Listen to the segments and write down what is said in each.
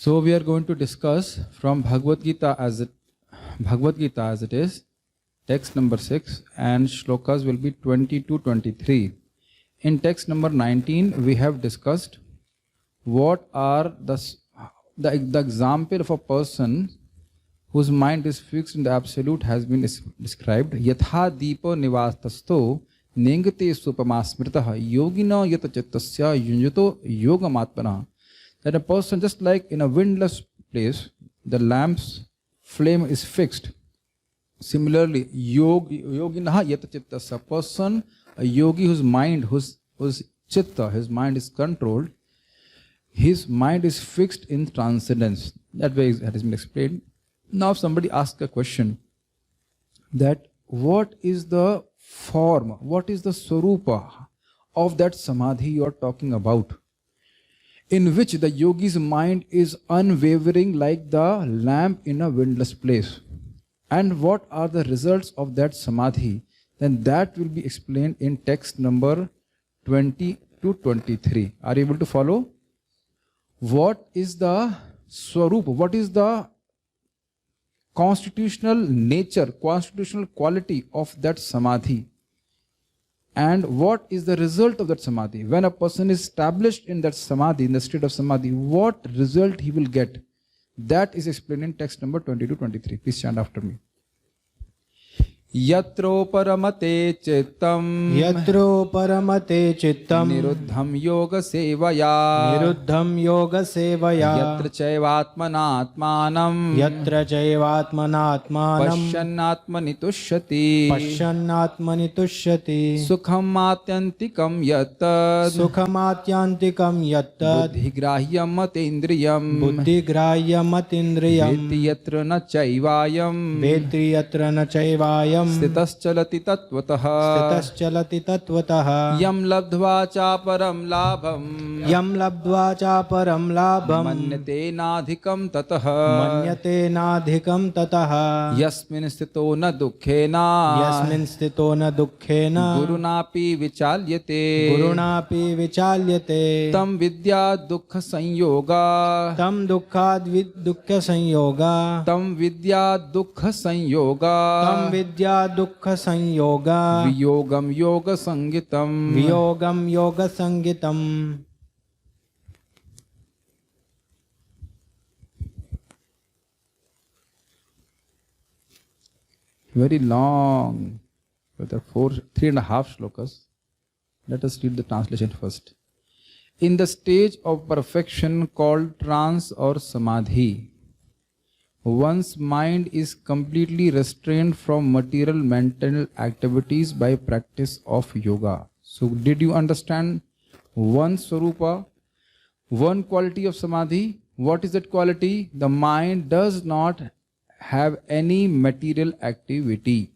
So we are going to discuss from Bhagwad Gita as it is, text number 6, and shlokas will be 20 to 23. In text number 19, we have discussed what are the example of a person whose mind is fixed in the absolute has been described. 𝐕𝐈𝐃𝐄𝐻 nengate supamasmritah yogina yatacittasya yunjato yogamatmana. That a person, just like in a windless place, the lamp's flame is fixed. Similarly, yogina yatacittasya, a person, a yogi whose mind, whose chitta, his mind is controlled, his mind is fixed in transcendence. That way it has been explained. Now if somebody asks a question that what is the form, what is the swarupa of that samadhi you are talking about, in which the yogi's mind is unwavering like the lamp in a windless place, and what are the results of that samadhi, then that will be explained in text number 20 to 23. Are you able to follow? What is the swarupa, what is the constitutional nature, constitutional quality of that samadhi, and what is the result of that samadhi? When a person is established in that samadhi, in the state of samadhi, what result he will get? That is explained in text number 20 to 23. Please chant after me. Yatro paramate chittam niruddham yoga sevaya yatra chaivatmanatmanam pashyannatmani tushyati sukham atyantikam yat buddhigrahyam matindriyam veti yatra na chaivayam स्थितश्चलति तत्त्वतः यम लब्ध्वा चापरं लाभं मन्यते नाधिकं ततः यस्मिन् स्थितो न दुःखेन गुरुणापि विचाल्यते तं विद्या दुःख संयोगा दुःख संयोगा वियोगम योग संगितम. Very long, with the 3.5 shlokas. Let us read the translation first. In the stage of perfection called trance or samadhi, one's mind is completely restrained from material mental activities by practice of yoga. So did you understand one swarupa, one quality of samadhi? What is that quality? The mind does not have any material activity.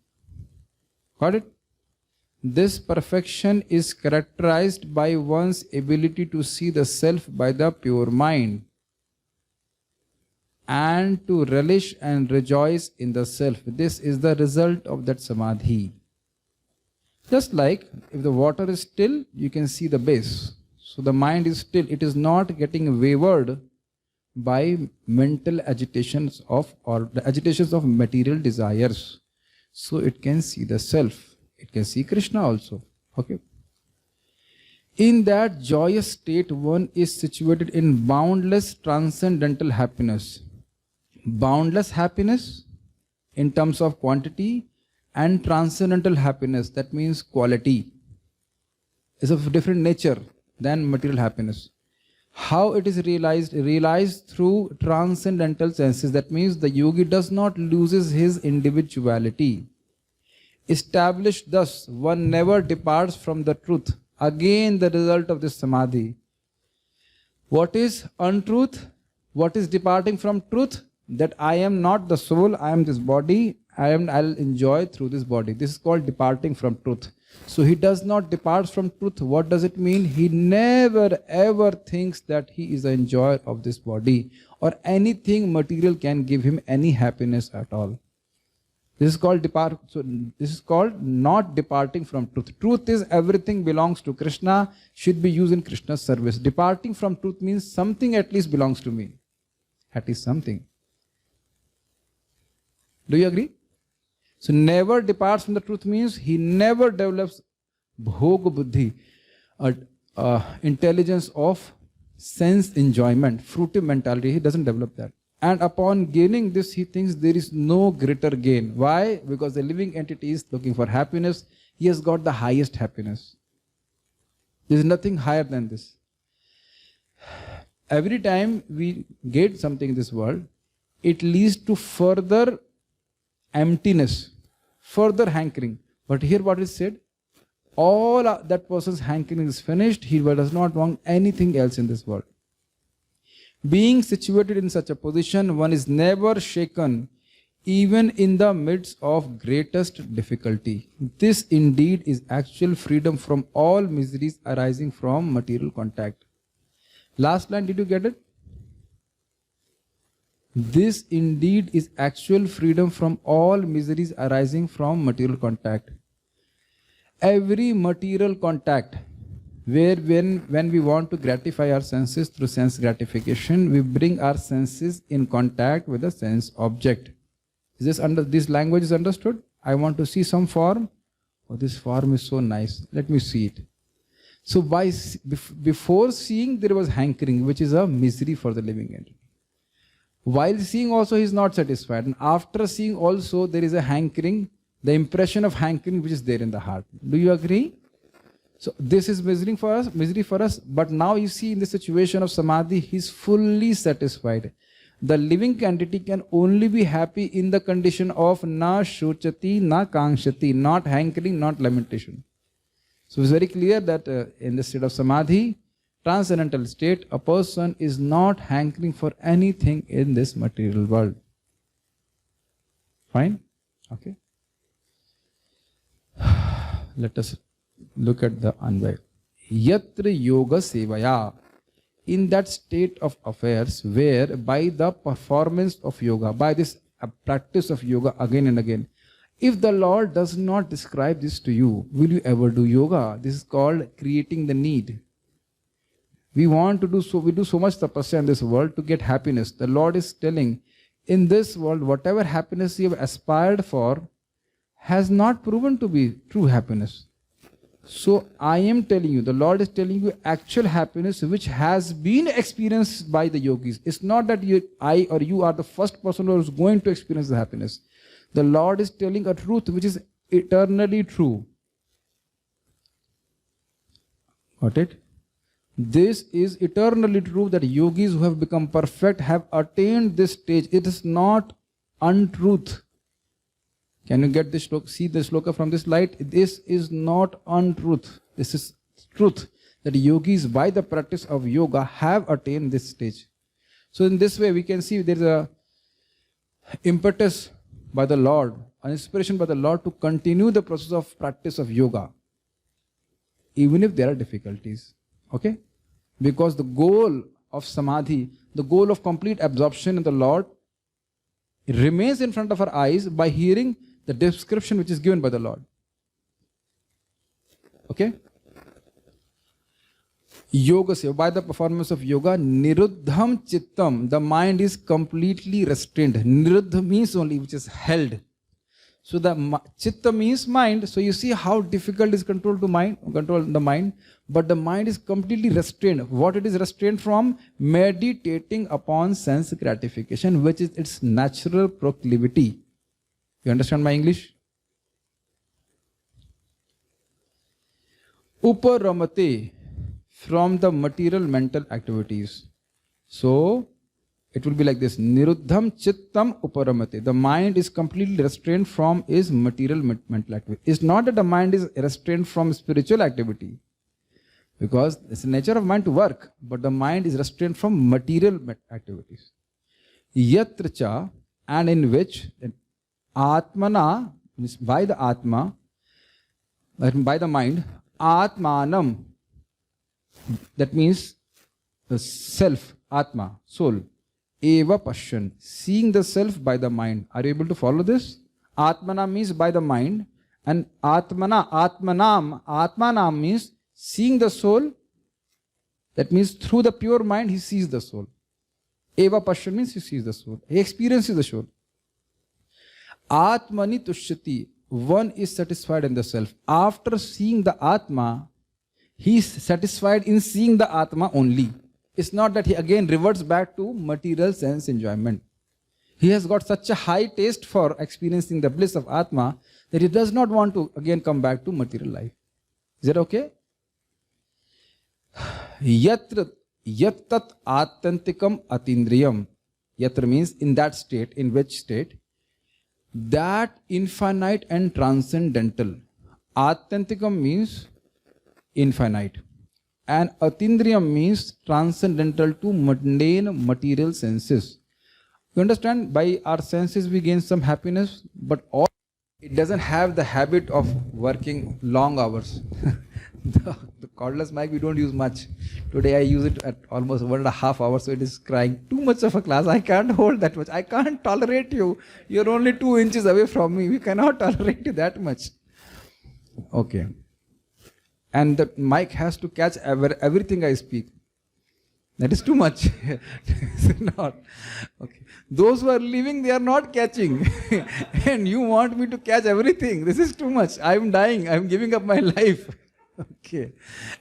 Got it? This perfection is characterized by one's ability to see the self by the pure mind, and to relish and rejoice in the self. This is the result of that samadhi. Just like if the water is still, you can see the base. So the mind is still, it is not getting wavered by mental agitations or the agitations of material desires. So it can see the self. It can see Krishna also. Okay. In that joyous state, one is situated in boundless transcendental happiness. Boundless happiness in terms of quantity, and transcendental happiness, that means quality, is of different nature than material happiness. How it is realized? Realized through transcendental senses. That means the yogi does not loses his individuality. Established thus, one never departs from the truth. Again, the result of this samadhi. What is untruth? What is departing from truth? That I am not the soul, I am this body, I'll enjoy through this body. This is called departing from truth. So he does not depart from truth. What does it mean? He never ever thinks that he is the enjoyer of this body, or anything material can give him any happiness at all. This is called this is called not departing from truth. Truth is everything belongs to Krishna, should be used in Krishna's service. Departing from truth means something at least belongs to me. That is something. Do you agree? So never departs from the truth means he never develops bhog buddhi, intelligence of sense enjoyment, fruitive mentality. He doesn't develop that. And upon gaining this, he thinks there is no greater gain. Why? Because the living entity is looking for happiness. He has got the highest happiness. There is nothing higher than this. Every time we get something in this world, it leads to further emptiness, further hankering. But here what is said, all that person's hankering is finished. He does not want anything else in this world. Being situated in such a position, one is never shaken, even in the midst of greatest difficulty. This indeed is actual freedom from all miseries arising from material contact. Last line, did you get it? This indeed is actual freedom from all miseries arising from material contact. Every material contact, where when we want to gratify our senses through sense gratification, we bring our senses in contact with the sense object. Is this language is understood? I want to see some form. Oh, this form is so nice. Let me see it. So before seeing, there was hankering, which is a misery for the living entity. While seeing also, he is not satisfied. And after seeing also, there is a hankering, the impression of hankering which is there in the heart. Do you agree? So this is misery for us. But now you see in the situation of samadhi, he is fully satisfied. The living entity can only be happy in the condition of na shochati, na kangshati, not hankering, not lamentation. So it's very clear that in the state of samadhi, transcendental state, a person is not hankering for anything in this material world. Fine? Okay. Let us look at the Anvay. Yatra yoga sevaya. In that state of affairs where by the performance of yoga, by this practice of yoga again and again, if the Lord does not describe this to you, will you ever do yoga? This is called creating the need. We want to do so, we do so much tapasya in this world to get happiness. The Lord is telling, in this world, whatever happiness you have aspired for has not proven to be true happiness. So I am telling you, the Lord is telling you actual happiness which has been experienced by the yogis. It's not that I or you are the first person who is going to experience the happiness. The Lord is telling a truth which is eternally true. Got it? This is eternally true that yogis who have become perfect have attained this stage. It is not untruth. Can you get this sloka? See the sloka from this light? This is not untruth. This is truth that yogis by the practice of yoga have attained this stage. So in this way we can see there is a impetus by the Lord, an inspiration by the Lord to continue the process of practice of yoga, even if there are difficulties. Okay? Because the goal of samadhi, the goal of complete absorption in the Lord, it remains in front of our eyes by hearing the description which is given by the Lord. Okay? Yoga seva, by the performance of yoga, niruddham chittam, the mind is completely restrained. Niruddha means only which is held. So the chitta means mind. So you see how difficult is control the mind. But the mind is completely restrained. What it is restrained from? Meditating upon sense gratification, which is its natural proclivity. You understand my English? Uparamate, from the material mental activities. So it will be like this. Niruddham chittam uparamate. The mind is completely restrained from its material mental activity. It's not that the mind is restrained from spiritual activity, because it's the nature of mind to work, but the mind is restrained from material activities. Yatracha, and in which atmana, means by the atma, by the mind, atmanam, that means the self, atma, soul, eva pasyan, seeing the self by the mind. Are you able to follow this? Atmana means by the mind, and atmanam means seeing the soul. That means through the pure mind he sees the soul. Eva Pashyan means he sees the soul. He experiences the soul. Atmani Tushyati. One is satisfied in the self. After seeing the Atma, he is satisfied in seeing the Atma only. It's not that he again reverts back to material sense enjoyment. He has got such a high taste for experiencing the bliss of Atma that he does not want to again come back to material life. Is that okay? Yattat atyantikam atindriyam. Yatra means in that state. In which state? That infinite and transcendental. Atyantikam means infinite. And atindriyam means transcendental to mundane material senses. You understand? By our senses we gain some happiness, but all it doesn't have the habit of working long hours. The cordless mic we don't use much. Today I use it at almost 1.5 hours, so it is crying. Too much of a class. I can't hold that much. I can't tolerate you. You're only 2 inches away from me. We cannot tolerate you that much. Okay. And the mic has to catch everything I speak. That is too much. Is it not? Okay. Those who are leaving, they are not catching. And you want me to catch everything. This is too much. I am dying. I am giving up my life. Okay.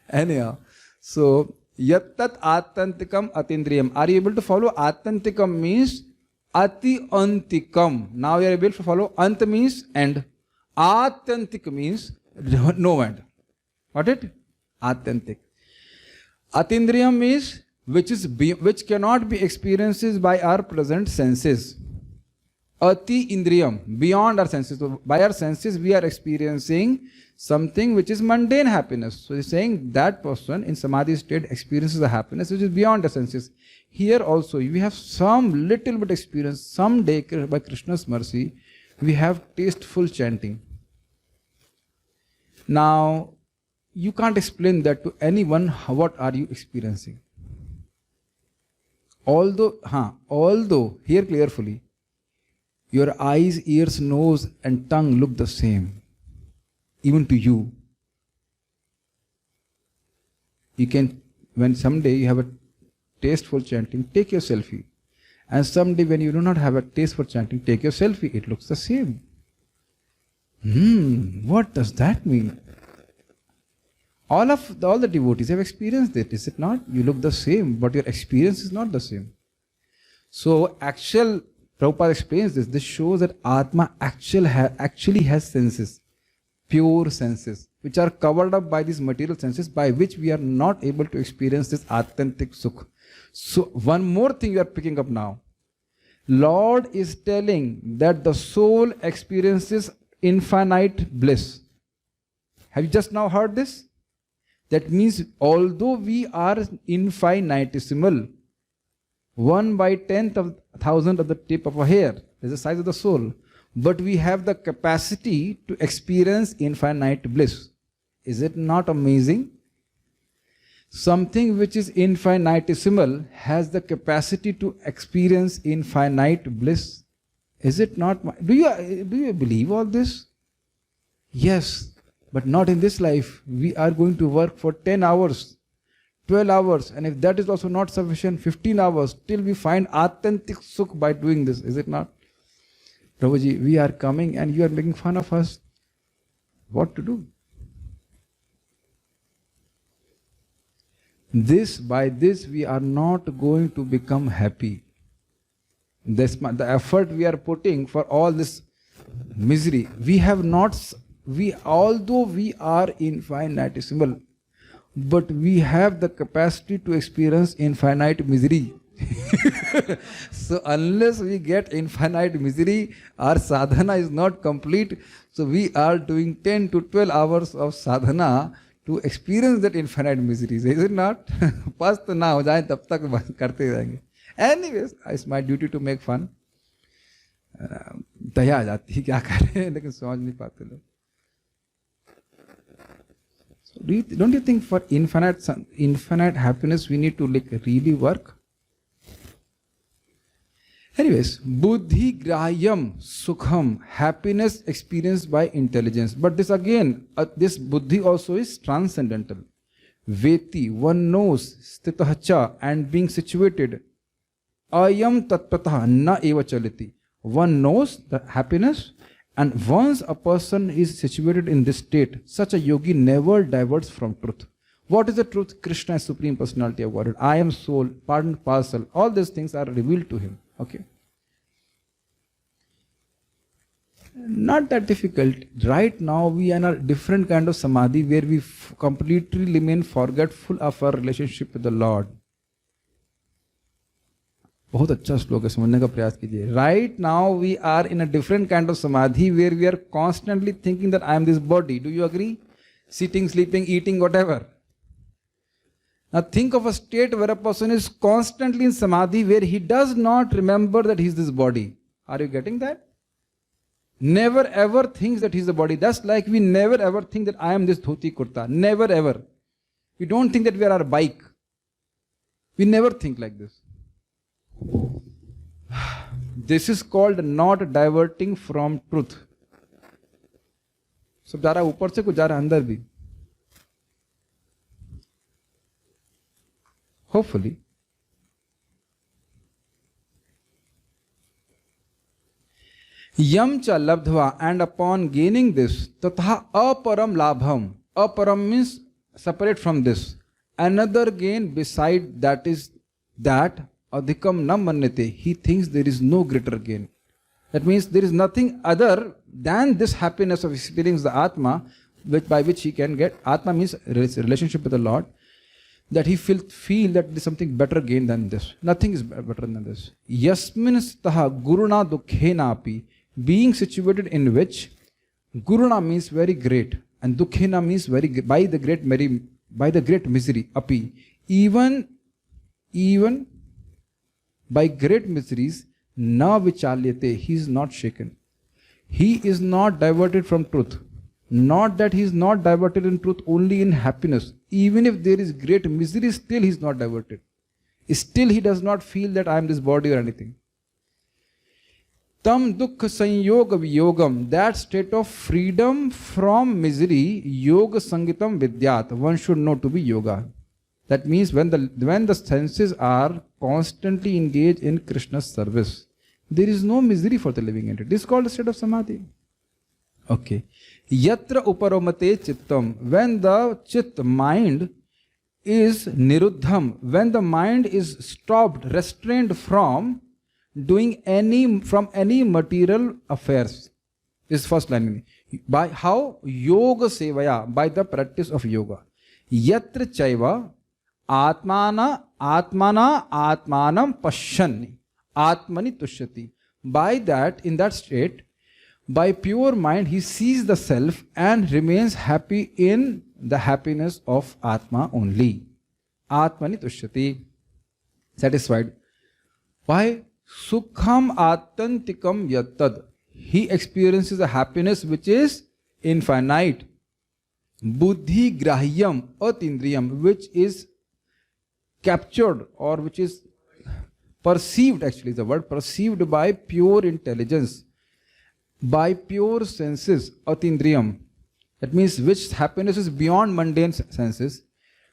Anyhow. So, yattat atantikam atindriyam. Are you able to follow? Atantikam means ati antikam. Now you are able to follow. Ant means end. Atantik means no end. What it? Atantik. Atindriyam means which cannot be experienced by our present senses. Ati indriyam, beyond our senses. So by our senses we are experiencing something which is mundane happiness. So he's saying that person in samadhi state experiences a happiness which is beyond the senses. Here also we have some little bit experience. Someday by Krishna's mercy we have tasteful chanting. Now you can't explain that to anyone. What are you experiencing? Although, hear carefully, your eyes, ears, nose and tongue look the same, even to you. You can, when someday you have a taste for chanting, take your selfie. And someday when you do not have a taste for chanting, take your selfie. It looks the same. What does that mean? All the devotees have experienced it, is it not? You look the same, but your experience is not the same. So, Prabhupada explains this. This shows that Atma actually has senses, pure senses, which are covered up by these material senses, by which we are not able to experience this authentic sukh. So, one more thing you are picking up now. Lord is telling that the soul experiences infinite bliss. Have you just now heard this? That means although we are infinitesimal, 1/10,000 of the tip of a hair is the size of the soul, but we have the capacity to experience infinite bliss. Is it not amazing? Something which is infinitesimal has the capacity to experience infinite bliss. Is it not? Do you believe all this? Yes. But not in this life. We are going to work for 10 hours, 12 hours, and if that is also not sufficient, 15 hours, till we find authentic sukh by doing this. Is it not? Prabhuji, we are coming and you are making fun of us. What to do? By this we are not going to become happy. The effort we are putting for all this misery, although we are infinitesimal, but we have the capacity to experience infinite misery. So unless we get infinite misery, our sadhana is not complete. So we are doing 10 to 12 hours of sadhana to experience that infinite misery. Is it not? Past na ho jaye tab tak karte rahenge. Anyways, it's my duty to make fun. दया आ जाती है, क्या करें, लेकिन समझ नहीं पाते लोग. Don't you think for infinite happiness we need to really work? Anyways, buddhi grahyam sukham, happiness experienced by intelligence. But this again, this buddhi also is transcendental. Veti, one knows, stitahacha, and being situated. ayam tatpatah na eva chaliti. One knows the happiness, and once a person is situated in this state, such a yogi never diverts from truth. What is the truth? Krishna is Supreme Personality of Godhead. I am soul, pardon, parcel. All these things are revealed to him. Okay. Not that difficult. Right now we are in a different kind of samadhi where we completely remain forgetful of our relationship with the Lord. बहुत अच्छा श्लोक है, समझने का प्रयास कीजिए. Right now we are in a different kind of samadhi where we are constantly thinking that I am this body. Do you agree? Sitting, sleeping, eating, whatever. Now think of a state where a person is constantly in samadhi where he does not remember that he is this body. Are you getting that? Never ever thinks that he is the body. That's like we never ever think that I am this dhoti kurta. Never ever. We don't think that we are our bike. We never think like this. This is called not diverting from truth. सब जा रहा है ऊपर से, कुछ जा रहा है अंदर भी. Hopefully. Yam cha labdhva, and upon gaining this, tatha aparam labham. Aparam means separate from this. Another gain beside that is that adhikam na manyate. He thinks there is no greater gain. That means there is nothing other than this happiness of experiencing the Atma, by which he can get. Atma means relationship with the Lord. That he feel that there is something better gain than this. Nothing is better than this. Yasmin staha guruna dukkhena api. Being situated in which guruna means very great and dukkhena means very by the great misery api. Even by great miseries, na vichalyate, he is not shaken. He is not diverted from truth. Not that he is not diverted in truth only in happiness. Even if there is great misery, still he is not diverted. Still he does not feel that I am this body or anything. Tam dukkha sanyoga viyogam, that state of freedom from misery, yoga sangitam vidyat, one should know to be yoga. That means when the senses are constantly engaged in Krishna's service, there is no misery for the living entity. This is called a state of samadhi. Okay. Yatra uparomate chittam, when the chit mind is niruddham, when the mind is stopped, restrained from doing any material affairs. This is first line. By how? Yoga sevaya, by the practice of yoga. Yatra chaiva atmanam pashyani atmani tushyati. By that, in that state, by pure mind, he sees the self and remains happy in the happiness of Atma only. Atmani tushyati. Satisfied. Why? Sukham atantikam yattad. He experiences a happiness which is infinite. Buddhi grahyam atindriyam, which is captured or which is perceived, actually is the word, perceived by pure intelligence. By pure senses, atindriyam. That means which happiness is beyond mundane senses.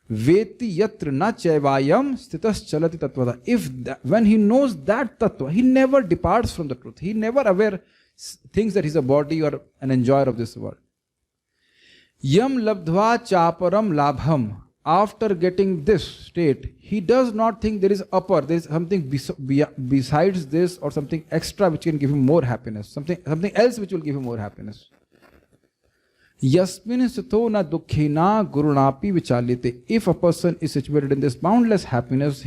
Veti yatra na chaivayam stitas chalati tattvada. When he knows that tattva, he never departs from the truth. He never thinks that he is a body or an enjoyer of this world. Yam labdhva chaparam labham. After getting this state, he does not think there is something besides this or something extra which can give him more happiness, something else which will give him more happiness. Yasmin sito na dukkhena gurunapi vichalyate. If a person is situated in this boundless happiness,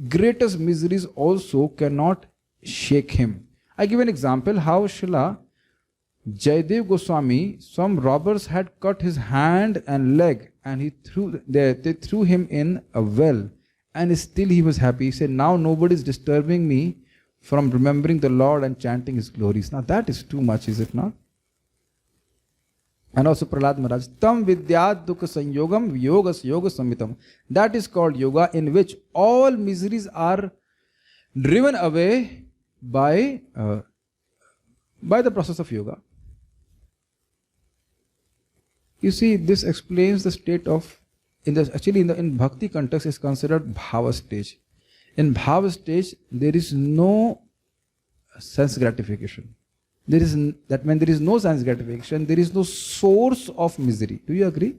greatest miseries also cannot shake him. I give an example how Srila Jaydev Goswami, some robbers had cut his hand and leg, and they threw him in a well, and still he was happy. He said, now nobody is disturbing me from remembering the Lord and chanting his glories. Now that is too much, is it not? And also Prahlad Maharaj, tam vidyat dukkha sanyogam yogas yoga samhitam. That is called yoga, in which all miseries are driven away by the process of yoga. You see, this explains the state of, in bhakti context is considered bhava stage. In bhava stage, there is no sense gratification. That when there is no sense gratification, there is no source of misery. Do you agree?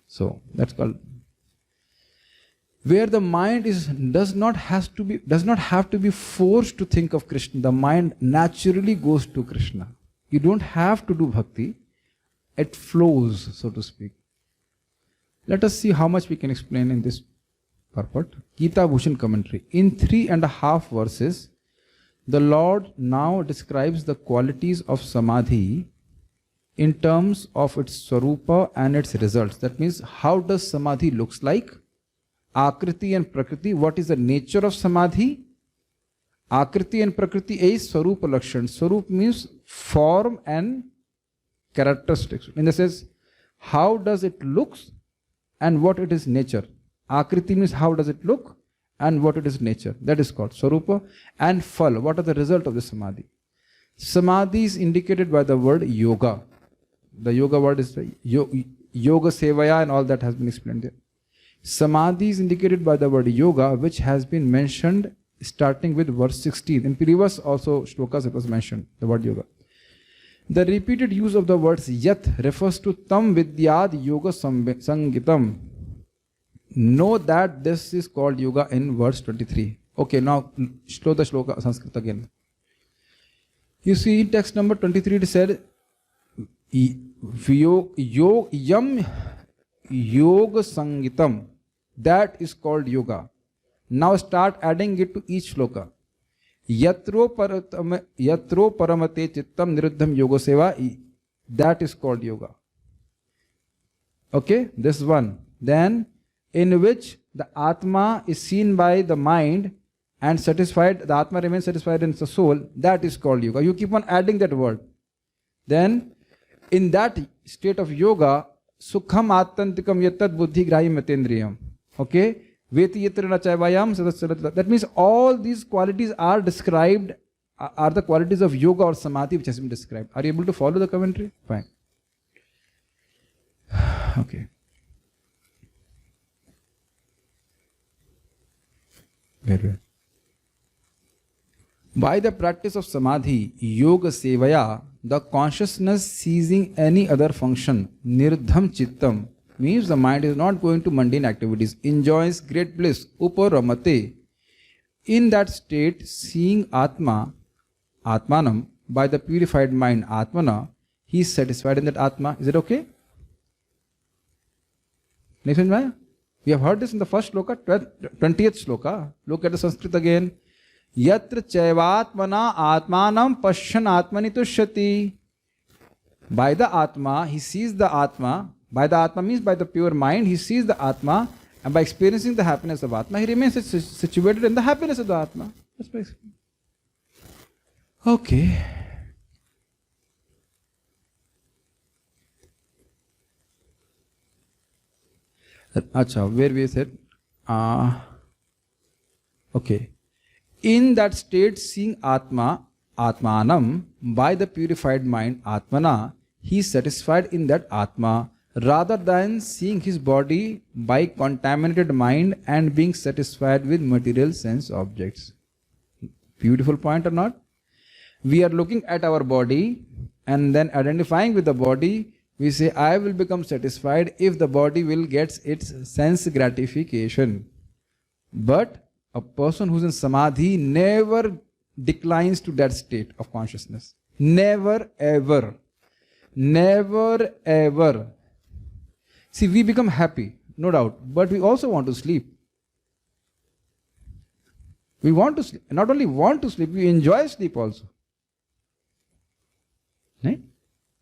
So that's called where the mind does not have to be forced to think of Krishna. The mind naturally goes to Krishna. You don't have to do bhakti. It flows, so to speak. Let us see how much we can explain in this purport. Gita Bhushan commentary. In 3.5 verses, the Lord now describes the qualities of samadhi in terms of its swarupa and its results. That means, how does samadhi looks like? Akriti and Prakriti, what is the nature of samadhi? Akriti and Prakriti is Swarupa Lakshan. Swarup means form and characteristics. In the sense, how does it looks and what it is nature. Akriti means how does it look and what it is nature. That is called Swarupa. And Phal, what are the result of the samadhi? Samadhi is indicated by the word yoga. The yoga word is yoga sevaya and all that has been explained there. Samadhi is indicated by the word yoga, which has been mentioned starting with verse 16. In previous also slokas it was mentioned, the word yoga. The repeated use of the words yat refers to tam vidyad yoga sangitam. Know that this is called yoga in verse 23. Okay, now slow the shloka Sanskrit again. You see in text number 23 it said yam yoga sangitam. That is called yoga. Now start adding it to each shloka. Yatro paramate chittam niruddham yoga seva. That is called yoga. Okay, this one. Then in which the Atma is seen by the mind and satisfied, the Atma remains satisfied in the soul. That is called yoga. You keep on adding that word. Then in that state of yoga, sukham attantikam yattad buddhi grahim matendriyam. Okay? Veti yatra nachayvayam sadasarata. That means all these qualities are described, are the qualities of yoga or samadhi which has been described. Are you able to follow the commentary? Fine. Okay. Very well. By the practice of samadhi, yoga sevaya, the consciousness ceasing any other function, nirdham chittam, means the mind is not going to mundane activities, enjoys great bliss, uparamate. In that state, seeing Atma, Atmanam, by the purified mind, Atmana, he is satisfied in that Atma. Is it okay? Next one, we have heard this in the first sloka, 20th sloka. Look at the Sanskrit again. Yatra chaivatmana atmanam pashyan atmani tushyati. By the Atma, he sees the Atma. By the Atma means by the pure mind, he sees the Atma, and by experiencing the happiness of Atma, he remains situated in the happiness of the Atma. That's basically. Okay. Acha, where we said, okay. In that state, seeing Atma, Atmanam, by the purified mind, Atmana, he is satisfied in that Atma, rather than seeing his body by contaminated mind and being satisfied with material sense objects. Beautiful point or not? We are looking at our body and then identifying with the body, we say, I will become satisfied if the body will get its sense gratification. But a person who is in samadhi never declines to that state of consciousness. Never ever. Never ever. See, we become happy, no doubt, but we also want to sleep. We want to sleep. Not only want to sleep, we enjoy sleep also. Right?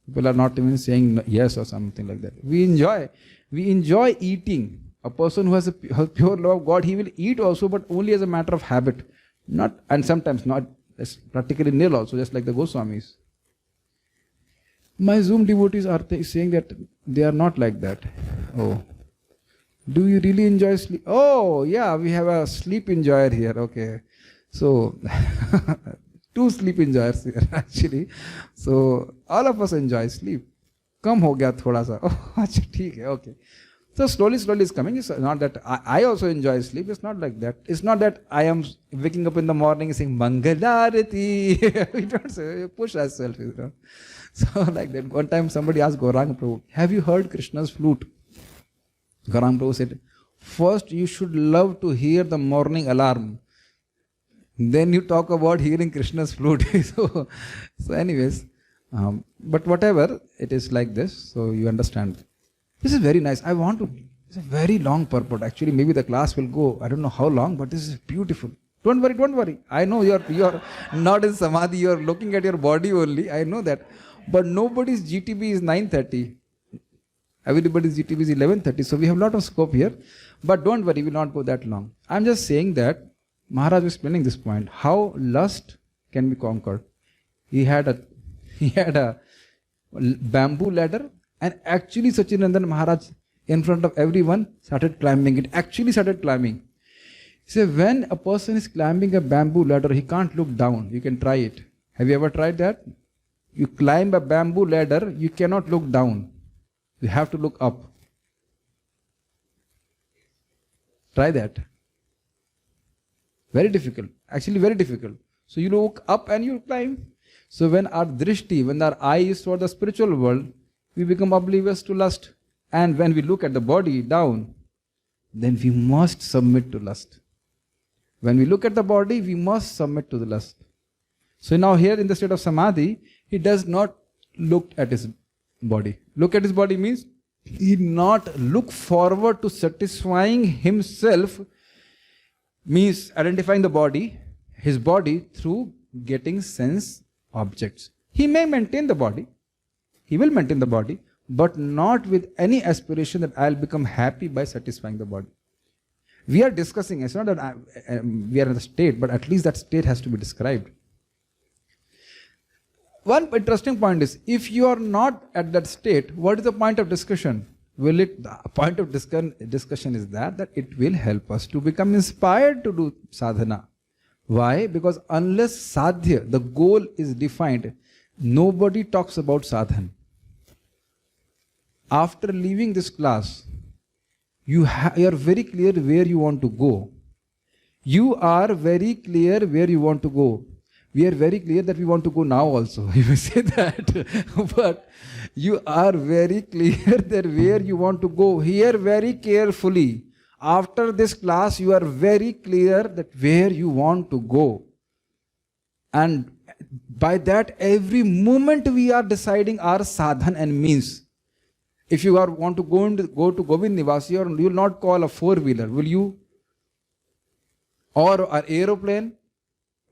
People are not even saying yes or something like that. We enjoy eating. A person who has a pure love of God, he will eat also, but only as a matter of habit. Not, and sometimes not, it's practically nil also, just like the Goswamis. My Zoom devotees are saying that they are not like that. Oh. Do you really enjoy sleep? Oh, yeah, we have a sleep enjoyer here. Okay. So, 2 sleep enjoyers here actually. So, all of us enjoy sleep. Kam ho gaya thoda sa. Oh, acha, theek hai, okay. So slowly it's coming. It's not that I also enjoy sleep. It's not like that. It's not that I am waking up in the morning and saying Mangalarati. We don't say, push ourselves. So like that. One time somebody asked Gauranga Prabhu, have you heard Krishna's flute? Gauranga Prabhu said, first you should love to hear the morning alarm. Then you talk about hearing Krishna's flute. so anyways, but whatever, it is like this. So you understand. This is very nice. It's a very long purport. Actually, maybe the class will go, I don't know how long, but this is beautiful. Don't worry. I know you're not in samadhi, you're looking at your body only. I know that. But nobody's GTB is 9:30. Everybody's GTB is 11:30. So we have a lot of scope here. But don't worry, we will not go that long. I'm just saying that Maharaj was explaining this point. How lust can be conquered. He had a bamboo ladder. And actually Sachinandan Maharaj, in front of everyone, started climbing it. Actually started climbing. He said, when a person is climbing a bamboo ladder, he can't look down. You can try it. Have you ever tried that? You climb a bamboo ladder, you cannot look down. You have to look up. Try that. Very difficult. Actually very difficult. So you look up and you climb. So when our drishti, when our eye is toward the spiritual world, we become oblivious to lust. And when we look at the body down, then we must submit to lust. When we look at the body, we must submit to the lust. So now here in the state of samadhi, he does not look at his body. Look at his body means he not look forward to satisfying himself, means identifying the body, his body through getting sense objects. He may maintain the body. He will maintain the body, but not with any aspiration that I'll become happy by satisfying the body. We are discussing, it's not that we are in the state, but at least that state has to be described. One interesting point is, if you are not at that state, what is the point of discussion? The point of discussion is that it will help us to become inspired to do sadhana. Why? Because unless sadhya, the goal is defined, nobody talks about sadhana. After leaving this class, you are very clear where you want to go. You are very clear where you want to go. We are very clear that we want to go now also. You may say that. But you are very clear that where you want to go. Hear very carefully. After this class, you are very clear that where you want to go. And by that, every moment we are deciding our sadhan and means. If you want to go to Govind Nivas, you will not call a four-wheeler, will you? Or an aeroplane?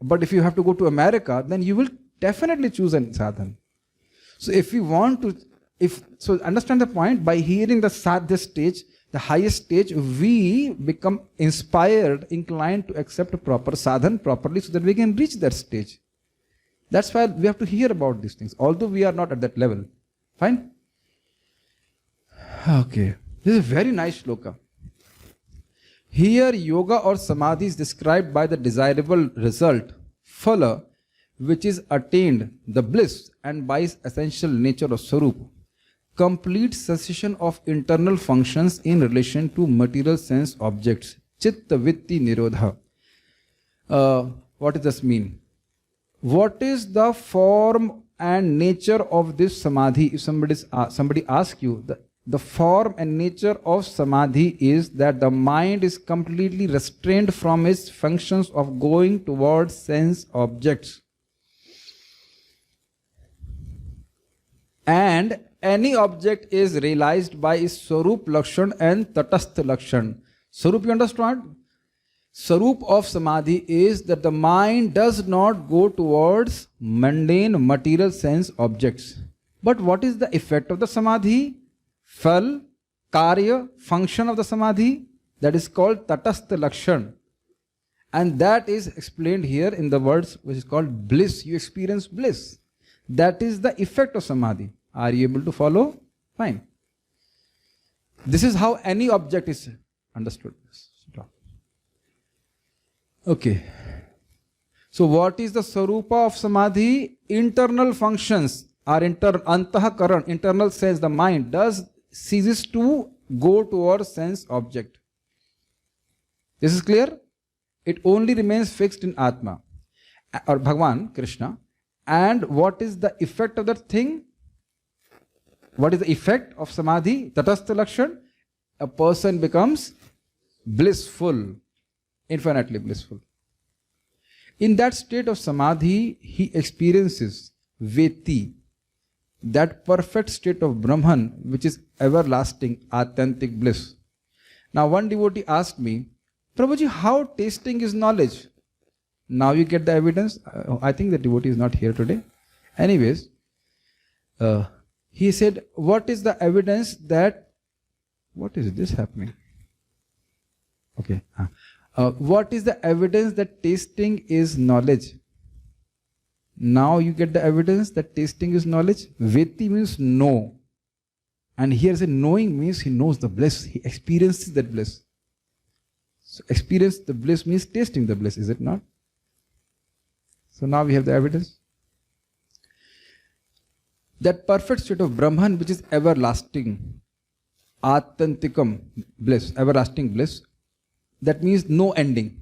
But if you have to go to America, then you will definitely choose a sadhan. So if we want to, so understand the point, by hearing the sadhya stage, the highest stage, we become inspired, inclined to accept a proper sadhan properly so that we can reach that stage. That's why we have to hear about these things, although we are not at that level. Fine? Okay. This is a very nice sloka. Here, yoga or samadhi is described by the desirable result, phala, which is attained, the bliss, and by its essential nature or swarup. Complete cessation of internal functions in relation to material sense objects. Chitta vitti nirodha. What does this mean? What is the form and nature of this samadhi? If somebody asks you, the form and nature of samadhi is that the mind is completely restrained from its functions of going towards sense objects. And any object is realized by its Swarup Lakshan and Tatastha Lakshan. Swarup, you understand? Swarup of Samadhi is that the mind does not go towards mundane material sense objects. But what is the effect of the Samadhi? Phal, Karya, function of the Samadhi, that is called Tatastha Lakshan. And that is explained here in the words which is called bliss. You experience bliss. That is the effect of Samadhi. Are you able to follow? Fine. This is how any object is understood. Stop. Okay. So what is the Sarupa of Samadhi? Internal functions are antahakaran, internal sense, the mind ceases to go towards sense object. This is clear? It only remains fixed in Atma or Bhagwan, Krishna. And what is the effect of that thing? What is the effect of Samadhi? Tatastha Lakshan. A person becomes blissful, infinitely blissful. In that state of Samadhi, he experiences Veti, that perfect state of Brahman, which is everlasting, authentic bliss. Now one devotee asked me, Prabhuji, how tasting is knowledge? Now you get the evidence. I think the devotee is not here today. Anyways, he said, what is the evidence that, what is this happening? Okay. What is the evidence that tasting is knowledge? Now you get the evidence that tasting is knowledge. Veti means know. And here say knowing means he knows the bliss. He experiences that bliss. So experience the bliss means tasting the bliss, is it not? So now we have the evidence. That perfect state of Brahman, which is everlasting, authenticum bliss, everlasting bliss, that means no ending.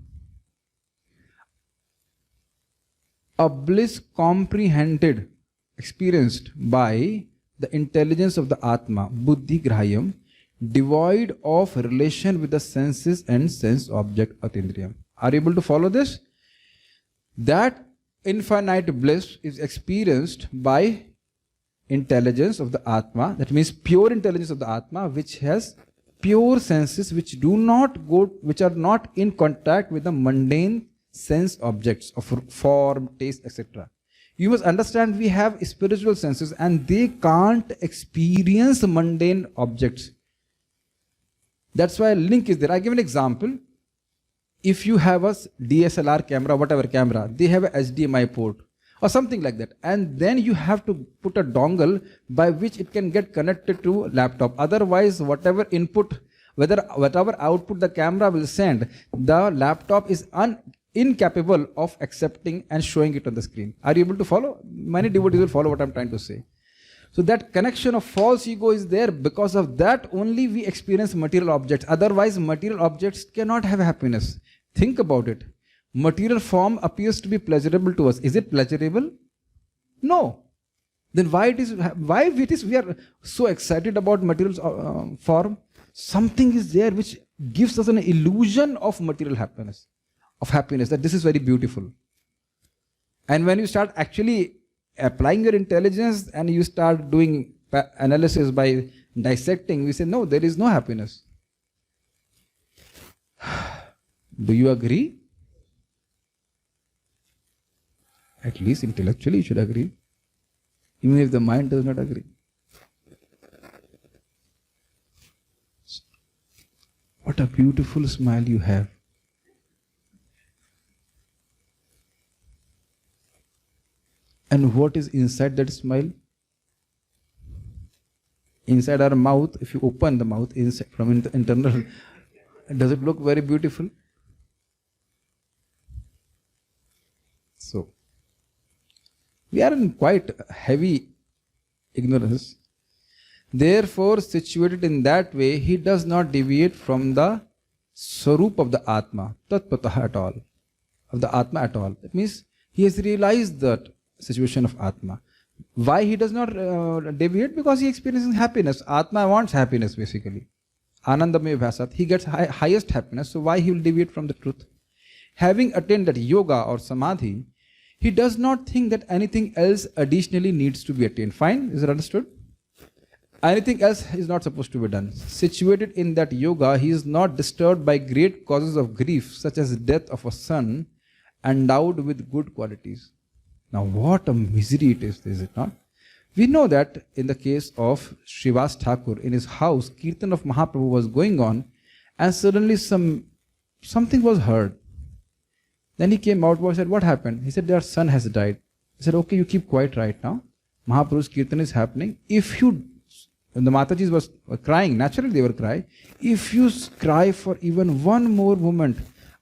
A bliss comprehended, experienced by the intelligence of the Atma, Buddhi Grahayam, devoid of relation with the senses and sense object Atindriyam. Are you able to follow this? That infinite bliss is experienced by intelligence of the Atma, that means pure intelligence of the Atma, which has pure senses which do not go, which are not in contact with the mundane sense objects of form, taste, etc. You must understand we have spiritual senses and they can't experience mundane objects. That's why a link is there. I give an example. If you have a DSLR camera, whatever camera, they have a HDMI port or something like that. And then you have to put a dongle by which it can get connected to laptop. Otherwise, whatever input, whatever output the camera will send, the laptop is incapable of accepting and showing it on the screen. Are you able to follow? Many devotees will follow what I'm trying to say. So that connection of false ego is there. Because of that only we experience material objects. Otherwise, material objects cannot have happiness. Think about it. Material form appears to be pleasurable to us. Is it pleasurable? No. Then why we are so excited about material form? Something is there which gives us an illusion of material happiness, that this is very beautiful. And when you start actually applying your intelligence and you start doing analysis by dissecting, we say, no, there is no happiness. Do you agree? At least intellectually you should agree, even if the mind does not agree. What a beautiful smile you have. And what is inside that smile? Inside our mouth, if you open the mouth inside, from internal, does it look very beautiful? So, we are in quite heavy ignorance. Therefore, situated in that way, he does not deviate from the Swarup of the Atma, Tatpataha at all, of the Atma at all. That means he has realized that situation of Atma. Why he does not deviate? Because he experiences happiness. Atma wants happiness basically. Anandamaya bhasat. He gets highest happiness. So why he will deviate from the truth? Having attained that yoga or samadhi, he does not think that anything else additionally needs to be attained. Fine? Is it understood? Anything else is not supposed to be done. Situated in that yoga, he is not disturbed by great causes of grief, such as death of a son, endowed with good qualities. Now what a misery it is it not? We know that in the case of Srivas Thakur, in his house, Kirtan of Mahaprabhu was going on, and suddenly something was heard. Then he came out and said, what happened? He said, their son has died. He said, okay, you keep quiet right now. Mahaprabhu's Kirtan is happening. And the Matajis were crying, naturally they were crying. If you cry for even one more moment,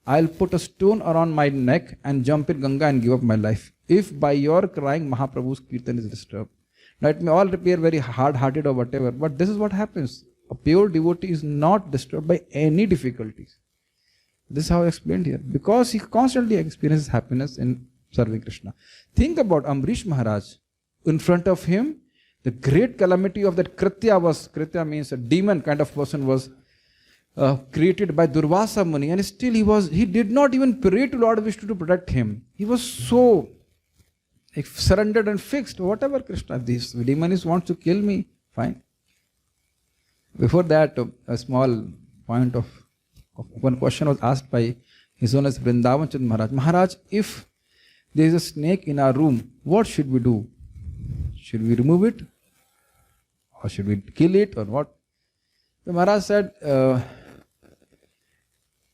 I'll put a stone around my neck and jump in Ganga and give up my life. If by your crying Mahaprabhu's Kirtan is disturbed. Now it may all appear very hard-hearted or whatever, but this is what happens. A pure devotee is not disturbed by any difficulties. This is how I explained here. Because he constantly experiences happiness in serving Krishna. Think about Amrish Maharaj. In front of him, the great calamity of that Kritya means a demon kind of person was created by Durvasa Muni, and still he did not even pray to Lord Vishnu to protect him. He was so surrendered and fixed. Whatever Krishna, this demon wants to kill me, fine. Before that, a small point of one question was asked by His Holiness Vrindavan Chand Maharaj. Maharaj, if there is a snake in our room, what should we do? Should we remove it? Or should we kill it or what? The Maharaj said,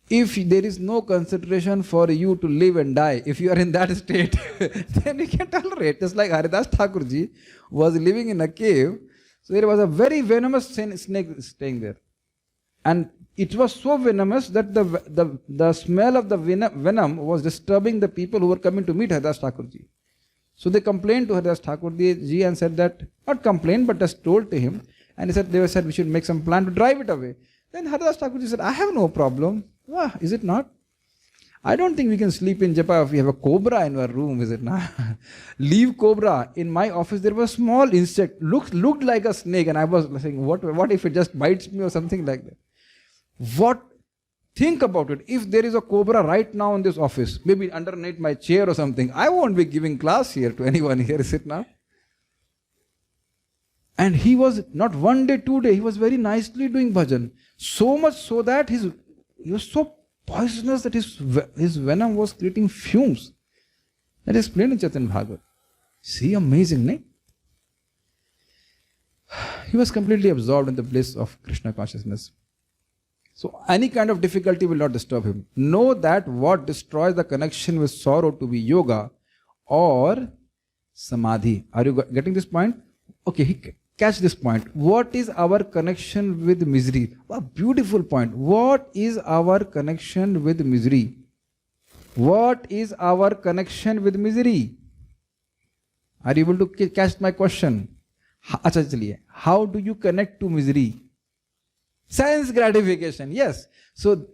if there is no consideration for you to live and die, if you are in that state, then you can tolerate. Just like Haridas Thakurji was living in a cave, so there was a very venomous snake staying there. And it was so venomous that the smell of the venom was disturbing the people who were coming to meet Haridas Thakurji. So they complained to Haridas Thakurji and said that, not complained, but just told to him. And they said we should make some plan to drive it away. Then Haridas Thakurji said, I have no problem. Ah, is it not? I don't think we can sleep in Japa if we have a cobra in our room, is it not? Leave cobra. In my office there was a small insect, looked like a snake, and I was saying, what if it just bites me or something like that? Think about it. If there is a cobra right now in this office, maybe underneath my chair or something, I won't be giving class here to anyone here, is it not? And he was not 1 day, 2 days, he was very nicely doing bhajan. So much so that he was so poisonous that his venom was creating fumes. That is explained in Chaitanya Bhagavat. See, amazing, no? He was completely absorbed in the bliss of Krishna consciousness. So any kind of difficulty will not disturb him. Know that what destroys the connection with sorrow to be yoga or samadhi. Are you getting this point? Okay, catch this point. What is our connection with misery? A beautiful point. What is our connection with misery? What is our connection with misery? Are you able to catch my question? How do you connect to misery? Sense gratification, yes. So,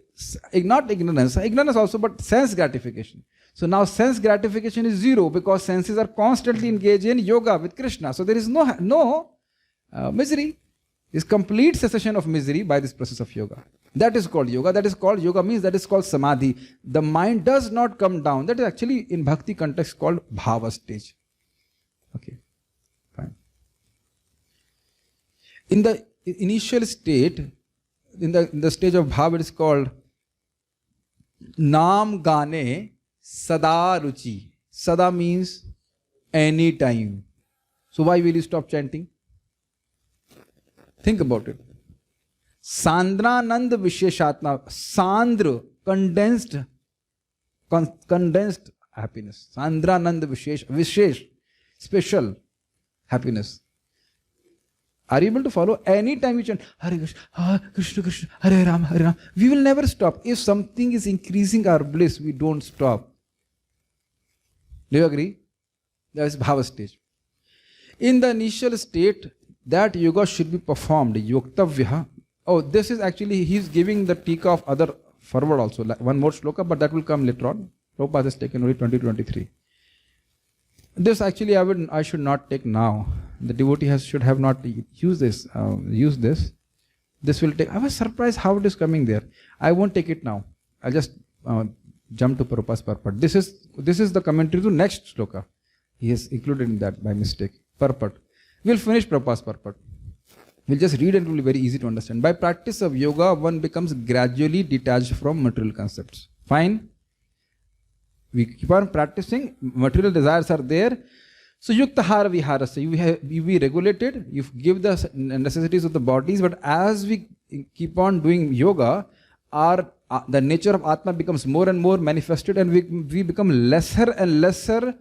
not ignorance also, but sense gratification. So now sense gratification is zero because senses are constantly engaged in yoga with Krishna. So there is no misery. Is complete cessation of misery by this process of yoga. That is called yoga. That is called yoga means that is called samadhi. The mind does not come down. That is actually in bhakti context called bhava stage. Okay, fine. In the initial state, in the stage of bhava, it is called Nam Gane Sada Ruchi. Sada means any time. So why will you stop chanting? Think about it. Sandranand Visheshatma. Sandra, condensed happiness. Sandranand Vishesh, special happiness. Are you able to follow? Anytime you chant Hare Krishna, Krishna Krishna, Hare Ram, Hare Ram, we will never stop. If something is increasing our bliss, we don't stop. Do you agree? That is bhava stage. In the initial state, that yoga should be performed. Yoktavya. Oh, this is actually, he is giving the tika of other forward also. One more sloka, but that will come later on. Prabhupada has taken only 2023. This actually I should not take now. The devotee should have not used this. This will take. I was surprised how it is coming there. I won't take it now. I'll just jump to Prabhupada's purport. This is the commentary to next sloka. He has included in that by mistake. Purport. We'll finish Prabhupada's purport. We'll just read and it will be very easy to understand. By practice of yoga, one becomes gradually detached from material concepts. Fine. We keep on practicing. Material desires are there. So yuktahara viharasya, you be regulated, you give the necessities of the bodies, but as we keep on doing yoga, the nature of Atma becomes more and more manifested, and we become lesser and lesser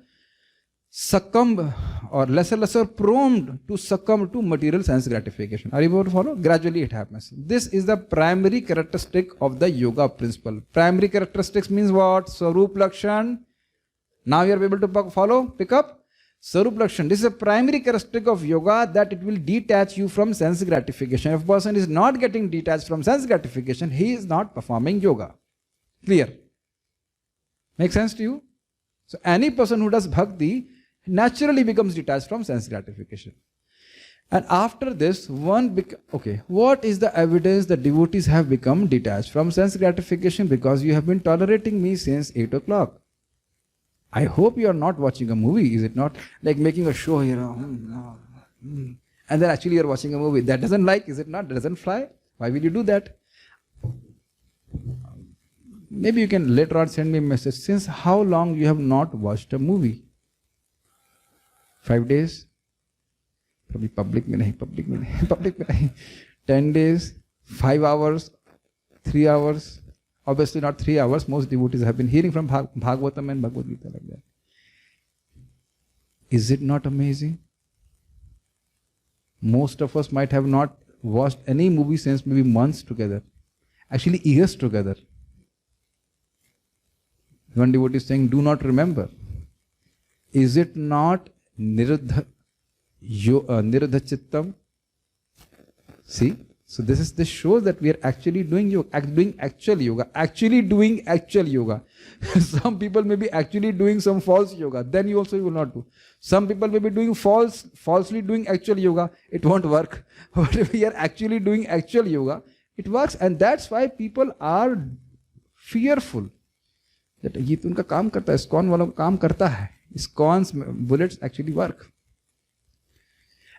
lesser prone to succumb to material sense gratification. Are you able to follow? Gradually it happens. This is the primary characteristic of the yoga principle. Primary characteristics means what? Swarup Lakshan. Now you are able to follow, pick up. Sarup Lakshan, this is a primary characteristic of yoga, that it will detach you from sense gratification. If a person is not getting detached from sense gratification, he is not performing yoga. Clear? Make sense to you? So any person who does bhakti naturally becomes detached from sense gratification. And after this, what is the evidence that devotees have become detached from sense gratification? Because you have been tolerating me since 8 o'clock. I hope you are not watching a movie, is it not? Like making a show here, and then actually you are watching a movie. That doesn't like, is it not? That doesn't fly. Why will you do that? Maybe you can later on send me a message. Since how long you have not watched a movie? 5 days? Probably public mein nahi. 10 days, 5 hours, 3 hours. Obviously not 3 hours. Most devotees have been hearing from Bhagavatam and Bhagavad Gita like that. Is it not amazing? Most of us might have not watched any movie since maybe months together. Actually years together. One devotee is saying, do not remember. Is it not niruddha chittam? See? So this shows that we are actually doing yoga, doing actual yoga. Some people may be actually doing some false yoga. Then you also will not do. Some people may be doing falsely doing actual yoga. It won't work. But if we are actually doing actual yoga, it works. And that's why people are fearful. That ये तो उनका काम करता है, ISKCON वालों का काम करता है. ISKCON's bullets actually work.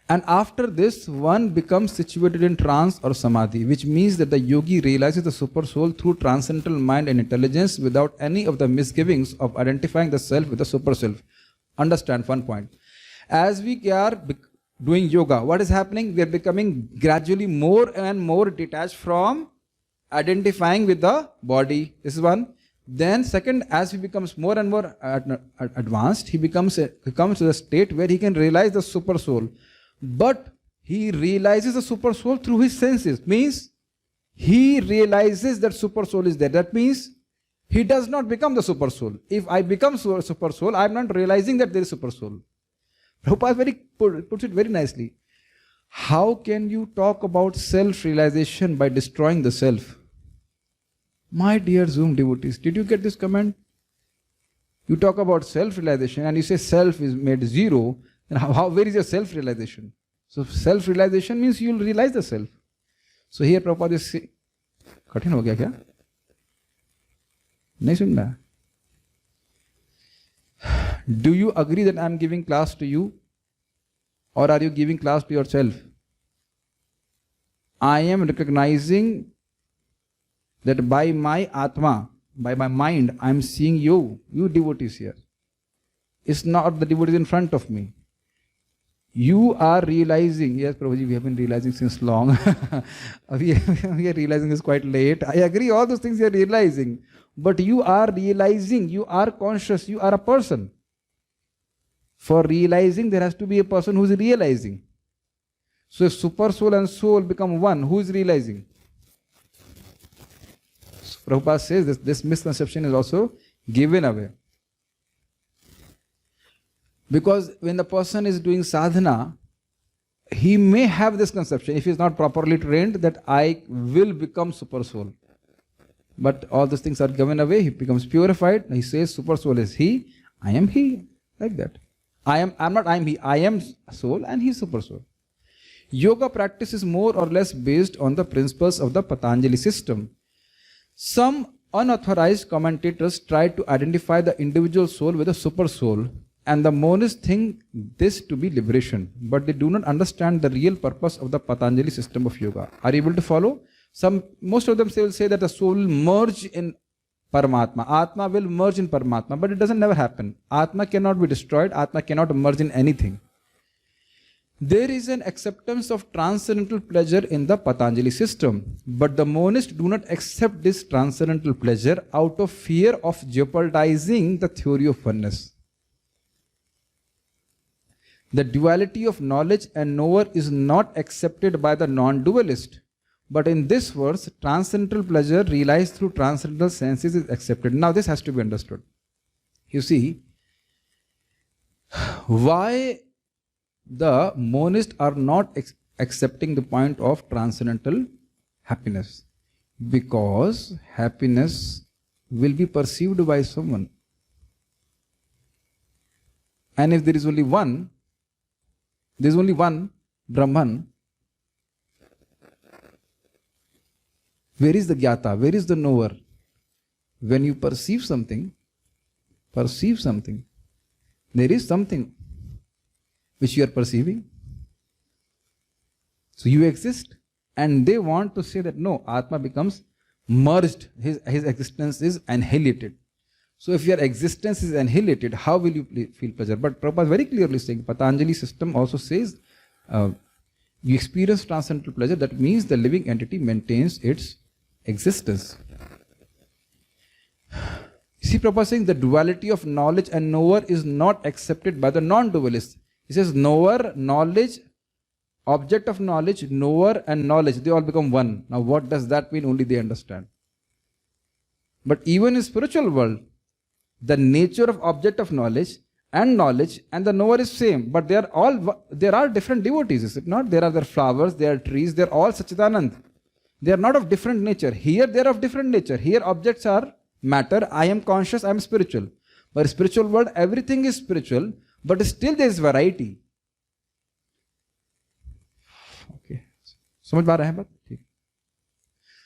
And after this, one becomes situated in trance or samadhi, which means that the yogi realizes the super soul through transcendental mind and intelligence without any of the misgivings of identifying the self with the super self. Understand one point. As we are doing yoga, what is happening? We are becoming gradually more and more detached from identifying with the body. This is one. Then second, as he becomes more and more advanced, he comes to the state where he can realize the super soul. But he realizes the super soul through his senses. Means he realizes that super soul is there. That means he does not become the super soul. If I become super soul, I am not realizing that there is super soul. Prabhupada puts it very nicely. How can you talk about self-realization by destroying the self? My dear Zoom devotees, did you get this comment? You talk about self-realization and you say self is made zero. Then where is your self-realization? So self-realization means you will realize the self. So here Prabhupada is saying, कठिन हो गया क्या? नहीं सुन रहा? Do you agree that I am giving class to you? Or are you giving class to yourself? I am recognizing that by my Atma, by my mind, I am seeing you devotees here. It's not the devotees in front of me. You are realizing, yes Prabhuji, we have been realizing since long. we are realizing it's quite late. I agree, all those things you are realizing. But you are realizing, you are conscious, you are a person. For realizing, there has to be a person who is realizing. So if super soul and soul become one, who is realizing? So Prabhupada says this misconception is also given away. Because when the person is doing sadhana, he may have this conception, if he is not properly trained, that I will become super soul. But all those things are given away, he becomes purified, he says super soul is he, I am he, like that. I am he, I am soul and he is super soul. Yoga practice is more or less based on the principles of the Patanjali system. Some unauthorized commentators try to identify the individual soul with the super soul, and the monists think this to be liberation, but they do not understand the real purpose of the Patanjali system of yoga. Are you able to follow? Most of them will say that the soul will merge in Paramatma. Atma will merge in Paramatma, but it doesn't never happen. Atma cannot be destroyed. Atma cannot merge in anything. There is an acceptance of transcendental pleasure in the Patanjali system, but the monists do not accept this transcendental pleasure out of fear of jeopardizing the theory of oneness. The duality of knowledge and knower is not accepted by the non-dualist. But in this verse, transcendental pleasure realized through transcendental senses is accepted. Now this has to be understood. You see, why the monists are not accepting the point of transcendental happiness? Because happiness will be perceived by someone. And if there is only one Brahman, where is the Gyata? Where is the knower? When you perceive something, there is something which you are perceiving. So you exist, and they want to say that no, Atma becomes merged, his existence is annihilated. So if your existence is annihilated, how will you feel pleasure? But Prabhupada is very clearly saying, Patanjali system also says, you experience transcendental pleasure, that means the living entity maintains its existence. See, Prabhupada is saying the duality of knowledge and knower is not accepted by the non-dualists. He says knower, knowledge, object of knowledge, knower and knowledge, they all become one. Now what does that mean? Only they understand. But even in spiritual world, the nature of object of knowledge and the knower is same. But there are different devotees, is it not? There are flowers, there are trees, they are all Satchidanand. They are not of different nature. Here they are of different nature. Here objects are matter. I am conscious, I am spiritual. But spiritual world, everything is spiritual, but still there is variety. Okay. समझ पा रहे हैं बात? ठीक.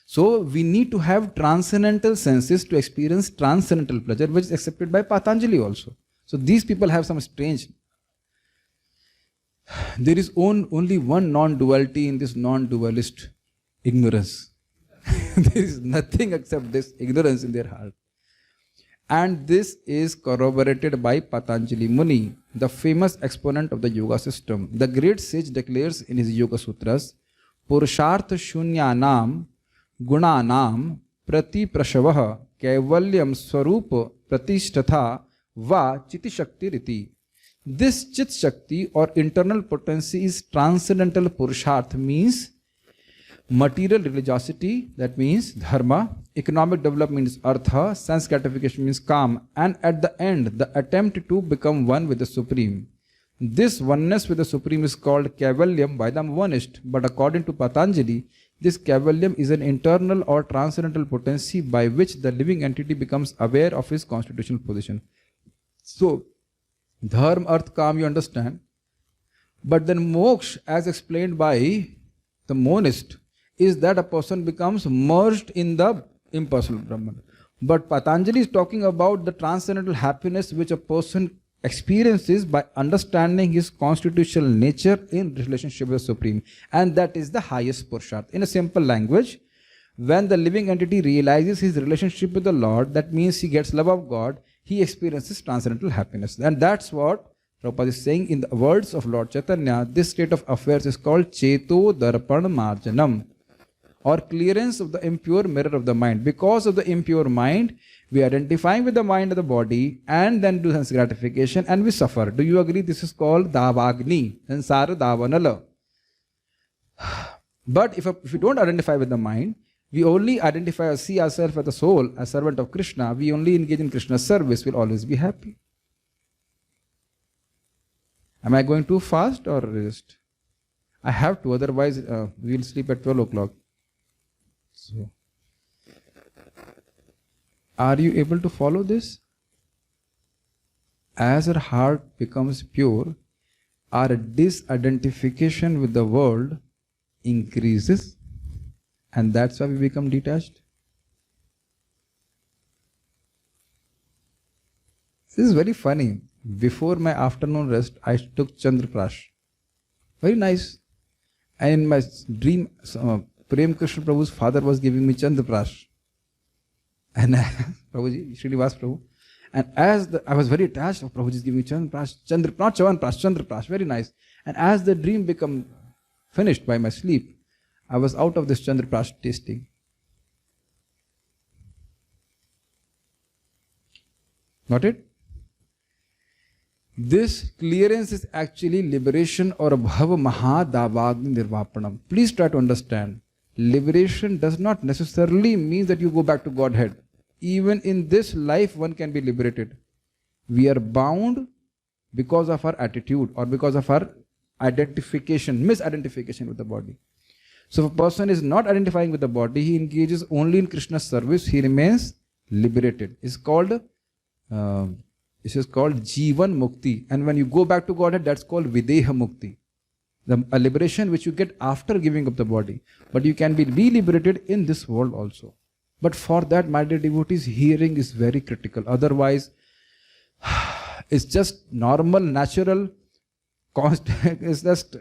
So we need to have transcendental senses to experience transcendental pleasure, which is accepted by Patanjali also. So these people have some strange. There is only one non-duality in this non-dualist ignorance. There is nothing except this ignorance in their heart. And this is corroborated by Patanjali Muni, the famous exponent of the yoga system. The great sage declares in his Yoga Sutras, Purushartha Shunyanam Gunanam Prati Prashavah Kaivalyam Swarupa Pratishtatha Va Chiti Shakti Riti. This Chit Shakti or internal potency is transcendental Purushartha, means material religiosity, that means dharma, economic development means artha, sense gratification means kam, and at the end, the attempt to become one with the Supreme. This oneness with the Supreme is called Kaivalyam by the monist, but according to Patanjali, this Kaivalyam is an internal or transcendental potency by which the living entity becomes aware of his constitutional position. So, dharma, artha, kam, you understand. But then moksha, as explained by the monist, is that a person becomes merged in the impersonal Brahman. But Patanjali is talking about the transcendental happiness which a person experiences by understanding his constitutional nature in relationship with the Supreme. And that is the highest Purushartha. In a simple language, when the living entity realizes his relationship with the Lord, that means he gets love of God, he experiences transcendental happiness. And that's what Prabhupada is saying in the words of Lord Chaitanya. This state of affairs is called Cheto Darpan Marjanam, or clearance of the impure mirror of the mind. Because of the impure mind, we identify with the mind of the body and then do sense gratification and we suffer. Do you agree? This is called Davagni, Sansara Davanala. But if we don't identify with the mind, we only identify or see ourselves as the soul, as servant of Krishna, we only engage in Krishna's service, we'll always be happy. Am I going too fast or just? I have to, otherwise we'll sleep at 12 o'clock. So, are you able to follow this? As our heart becomes pure, our disidentification with the world increases, and that's why we become detached. This is very funny. Before my afternoon rest, I took Chandraprash. Very nice. And in my dream, Prem Krishna Prabhu's father was giving me Chandraprash. And Prabhuji, Srinivas Prabhu. And I was very attached, Prabhuji is giving me Chandraprash, not Chavanprash, Chandraprash, very nice. And as the dream became finished by my sleep, I was out of this Chandraprash tasting. Got it? This clearance is actually liberation or bhava maha davagni nirvapanam. Please try to understand. Liberation does not necessarily mean that you go back to Godhead. Even in this life, one can be liberated. We are bound because of our attitude or because of our misidentification with the body. So if a person is not identifying with the body, he engages only in Krishna's service, he remains liberated. It's called this is called Jivan Mukti. And when you go back to Godhead, that's called Videha Mukti. A liberation which you get after giving up the body. But you can be liberated in this world also. But for that, my dear devotees, hearing is very critical. Otherwise, it's just normal, natural, it's just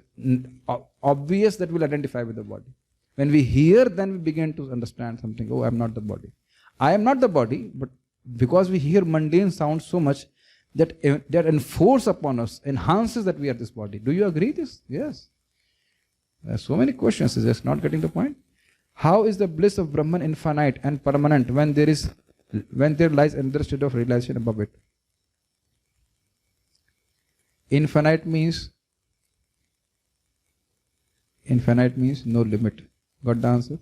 obvious that we'll identify with the body. When we hear, then we begin to understand something. Oh, I'm not the body. I am not the body, but because we hear mundane sounds so much, that enforce upon us, enhances that we are this body. Do you agree this? Yes. There are so many questions. Is just not getting the point? How is the bliss of Brahman infinite and permanent when there lies another state of realization above it? Infinite means no limit. Got the answer?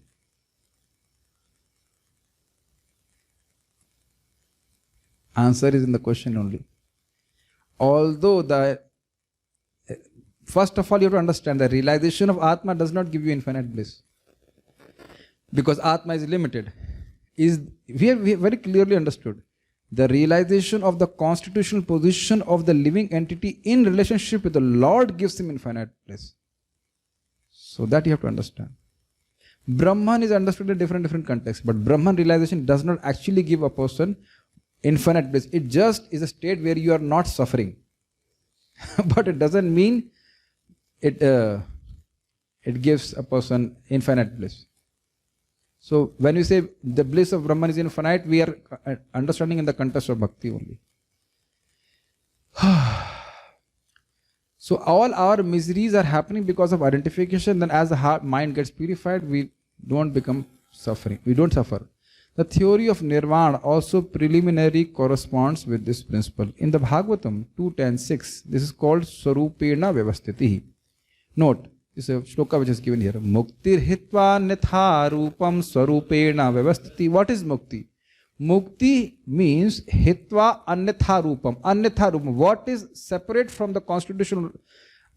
Answer is in the question only. Although first of all you have to understand the realization of Atma does not give you infinite bliss. Because Atma is limited. We have very clearly understood. The realization of the constitutional position of the living entity in relationship with the Lord gives him infinite bliss. So that you have to understand. Brahman is understood in different contexts, but Brahman realization does not actually give a person infinite bliss. It just is a state where you are not suffering. But it doesn't mean it gives a person infinite bliss. So when we say the bliss of Brahman is infinite, we are understanding in the context of bhakti only. So all our miseries are happening because of identification. Then as the mind gets purified, we don't become suffering. We don't suffer. The theory of nirvana also preliminary corresponds with this principle. In the Bhagavatam 2.10.6, this is called Swarupena Vyavastitihi. Note, this is a sloka which is given here. Muktir hitva Yatharoopam Swarupena Vyavastiti. What is mukti? Mukti means hitva Yatharoopam. Yatharoopam. What is separate from the constitutional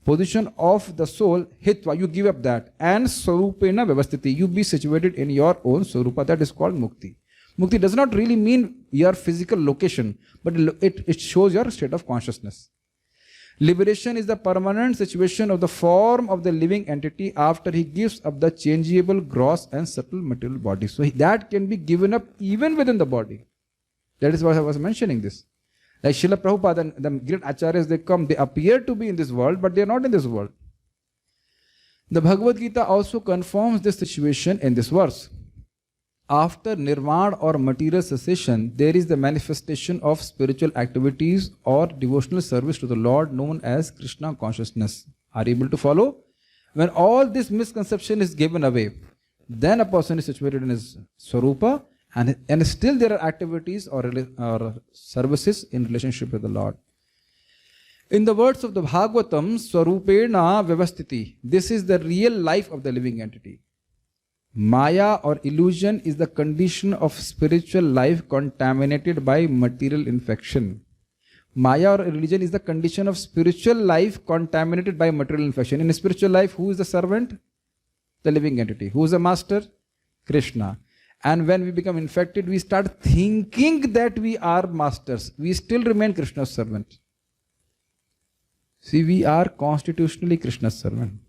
position of the soul? Hitva. You give up that. And Swarupena Vyavastiti. You be situated in your own Swarupa. That is called mukti. Mukti does not really mean your physical location, but it shows your state of consciousness. Liberation is the permanent situation of the form of the living entity after he gives up the changeable, gross and subtle material body. So that can be given up even within the body. That is why I was mentioning this. Like Srila Prabhupada and the great acharyas, they appear to be in this world, but they are not in this world. The Bhagavad Gita also confirms this situation in this verse. After nirvana or material cessation, there is the manifestation of spiritual activities or devotional service to the Lord known as Krishna consciousness. Are you able to follow? When all this misconception is given away, then a person is situated in his Swarupa and still there are activities or services in relationship with the Lord. In the words of the Bhagavatam, Swarupena Vyavastiti, this is the real life of the living entity. Maya or illusion is the condition of spiritual life contaminated by material infection. Maya or religion is the condition of spiritual life contaminated by material infection. In spiritual life, who is the servant? The living entity. Who is the master? Krishna. And when we become infected, we start thinking that we are masters. We still remain Krishna's servant. See, we are constitutionally Krishna's servant.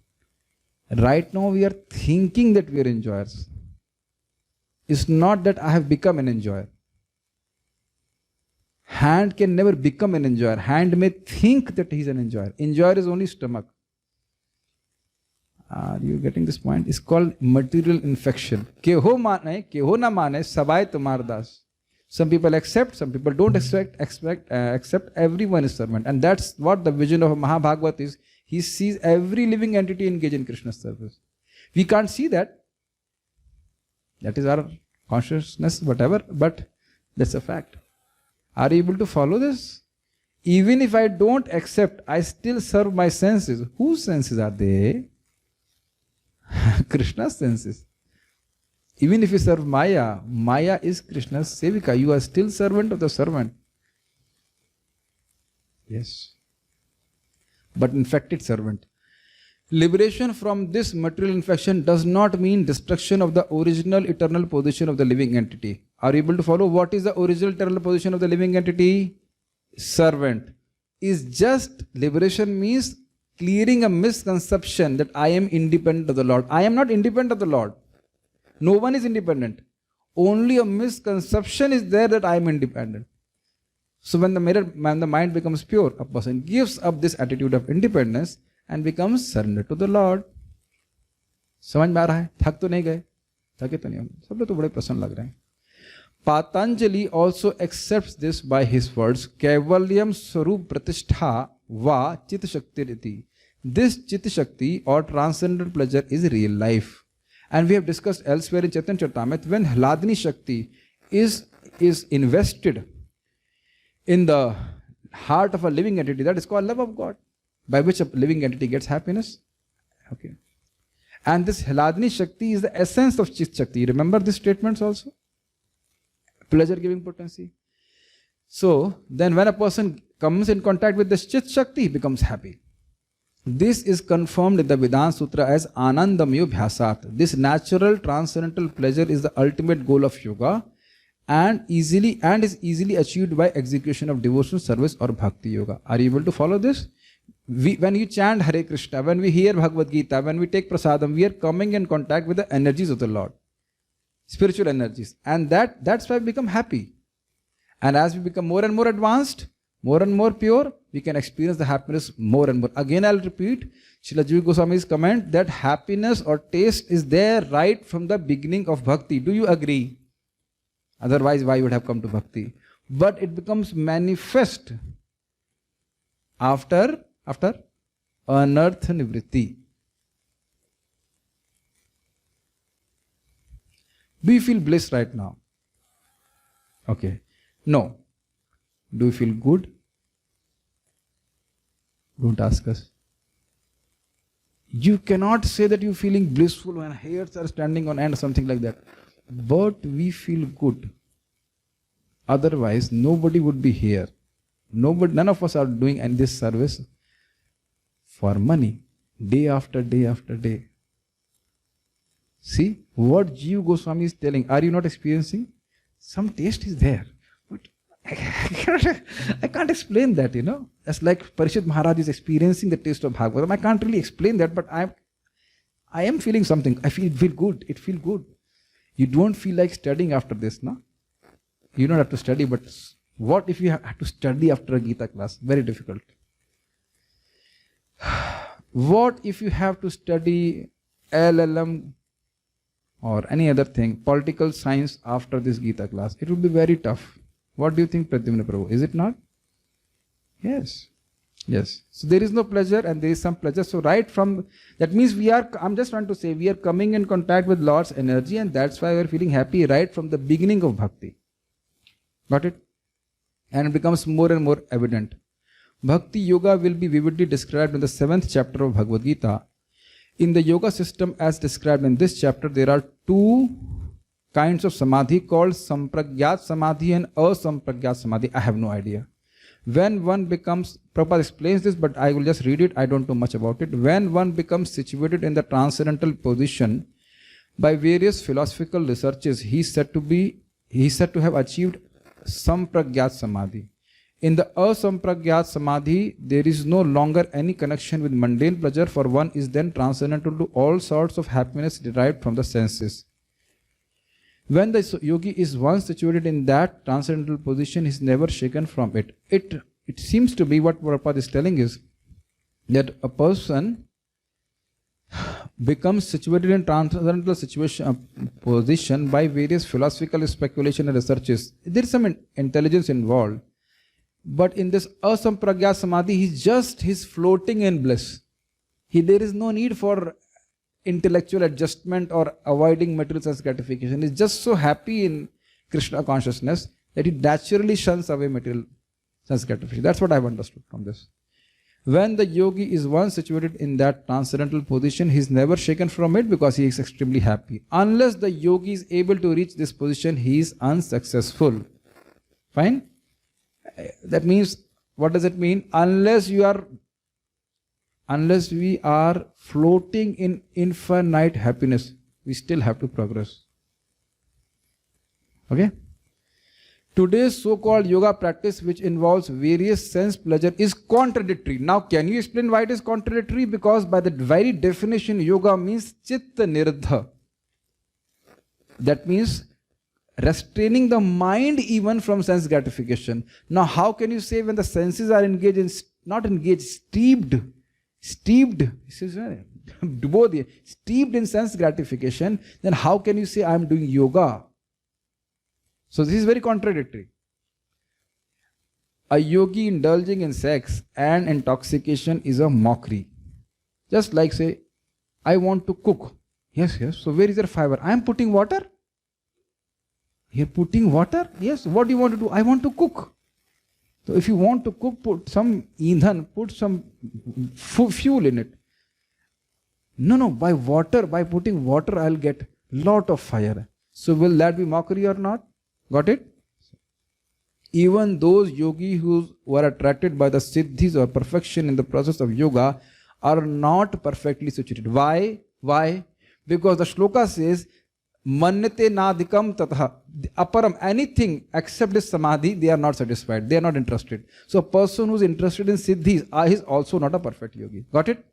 Right now we are thinking that we are enjoyers. It's not that I have become an enjoyer. Hand can never become an enjoyer. Hand may think that he is an enjoyer. Enjoyer is only stomach. Are you getting this point? It's called material infection. Keho mane, keho na mane, sabai tumar das. Some people accept, some people don't accept. Everyone is servant. And that's what the vision of Mahabhagavat is. He sees every living entity engaged in Krishna's service. We can't see that. That is our consciousness, whatever, but that's a fact. Are you able to follow this? Even if I don't accept, I still serve my senses. Whose senses are they? Krishna's senses. Even if you serve Maya, Maya is Krishna's sevika. You are still servant of the servant. Yes. but infected servant. Liberation from this material infection does not mean destruction of the original eternal position of the living entity. Are you able to follow? What is the original eternal position of the living entity? Servant. Is just liberation means clearing a misconception that I am independent of the Lord. I am not independent of the Lord. No one is independent. Only a misconception is there that I am independent. So when the mind becomes pure, a person gives up this attitude of independence and becomes surrendered to the Lord. समझ में आ रहा है? थक तो नहीं गए? थके तो नहीं होंगे? सब लोग तो बड़े प्रसन्न लग रहे हैं. Patanjali also accepts this by his words, Kaivalyam Swarup Pratishtha Va Chit Shakti Riti. This Chit Shakti or transcendental pleasure is real life. And we have discussed elsewhere in Chaitanya Charitamrita, when Hladini Shakti is invested in the heart of a living entity, that is called love of God, by which a living entity gets happiness. Okay. And this Hladini Shakti is the essence of Chit Shakti. Remember these statements also? Pleasure giving potency. So then when a person comes in contact with this Chit Shakti, he becomes happy. This is confirmed in the Vedanta Sutra as Anandamyo Bhyasat. This natural transcendental pleasure is the ultimate goal of yoga and is easily achieved by execution of devotional service or bhakti yoga. Are you able to follow this? When you chant Hare Krishna, when we hear Bhagwad Gita, when we take prasadam, we are coming in contact with the energies of the Lord. Spiritual energies. And that's why we become happy. And as we become more and more advanced, more and more pure, we can experience the happiness more and more. Again, I'll repeat Srila Jiva Goswami's comment that happiness or taste is there right from the beginning of bhakti. Do you agree? Otherwise, why would have come to bhakti? But it becomes manifest after anartha nivritti. Do you feel bliss right now? Okay. No. Do you feel good? Don't ask us. You cannot say that you're feeling blissful when hairs are standing on end or something like that. But we feel good. Otherwise, nobody would be here. None of us are doing this service for money. Day after day after day. See what Jiva Goswami is telling. Are you not experiencing? Some taste is there. But I can't explain that, you know. That's like Parishad Maharaj is experiencing the taste of Bhagavatam. I can't really explain that, but I am feeling something. I feel good. It feels good. You don't feel like studying after this, no? You don't have to study, but what if you have to study after a Gita class? Very difficult. What if you have to study LLM or any other thing, political science after this Gita class? It will be very tough. What do you think, Pradyumna Prabhu? Is it not? Yes. Yes. So there is no pleasure and there is some pleasure. So right from, that means I'm just trying to say, we are coming in contact with Lord's energy and that's why we are feeling happy right from the beginning of bhakti. Got it? And it becomes more and more evident. Bhakti yoga will be vividly described in the 7th chapter of Bhagavad Gita. In the yoga system as described in this chapter, there are two kinds of samadhi called sampragyat samadhi and asampragyat samadhi. I have no idea. When one becomes, Prabhupada explains this, but I will just read it. I don't know much about it. When one becomes situated in the transcendental position, by various philosophical researches, he is said to have achieved sampragyat samadhi. In the asampragyat samadhi, there is no longer any connection with mundane pleasure, for one is then transcendental to all sorts of happiness derived from the senses. When the yogi is once situated in that transcendental position, he is never shaken from it. It seems to be what Prabhupada is telling is that a person becomes situated in transcendental position by various philosophical speculation and researches. There is some intelligence involved. But in this asampragyat samadhi, he's floating in bliss. There is no need for intellectual adjustment or avoiding material sense gratification. He's just so happy in Krishna consciousness that he naturally shuns away material sense gratification. That's what I've understood from this. When the yogi is once situated in that transcendental position, he is never shaken from it because he is extremely happy. Unless the yogi is able to reach this position, he is unsuccessful. Fine? That means, what does it mean? Unless you are unless we are floating in infinite happiness, we still have to progress. Okay? Today's so-called yoga practice, which involves various sense pleasure, is contradictory. Now, can you explain why it is contradictory? Because by the very definition, yoga means chitta niruddha. That means restraining the mind even from sense gratification. Now, how can you say when the senses are engaged in, not engaged, steeped in sense gratification, then how can you say I am doing yoga? So this is very contradictory. A yogi indulging in sex and intoxication is a mockery. Just like say, I want to cook. Yes. So where is your fiber? I am putting water. You're putting water? Yes. What do you want to do? I want to cook. So if you want to cook, put some indhan, put some fuel in it. No, by putting water, I'll get lot of fire. So will that be mockery or not? Got it? Even those yogis who were attracted by the siddhis or perfection in the process of yoga are not perfectly situated. Why? Because the shloka says, Manyate nadikam tatha. Aparam, anything except this samadhi, they are not satisfied. They are not interested. So a person who is interested in siddhis is also not a perfect yogi. Got it?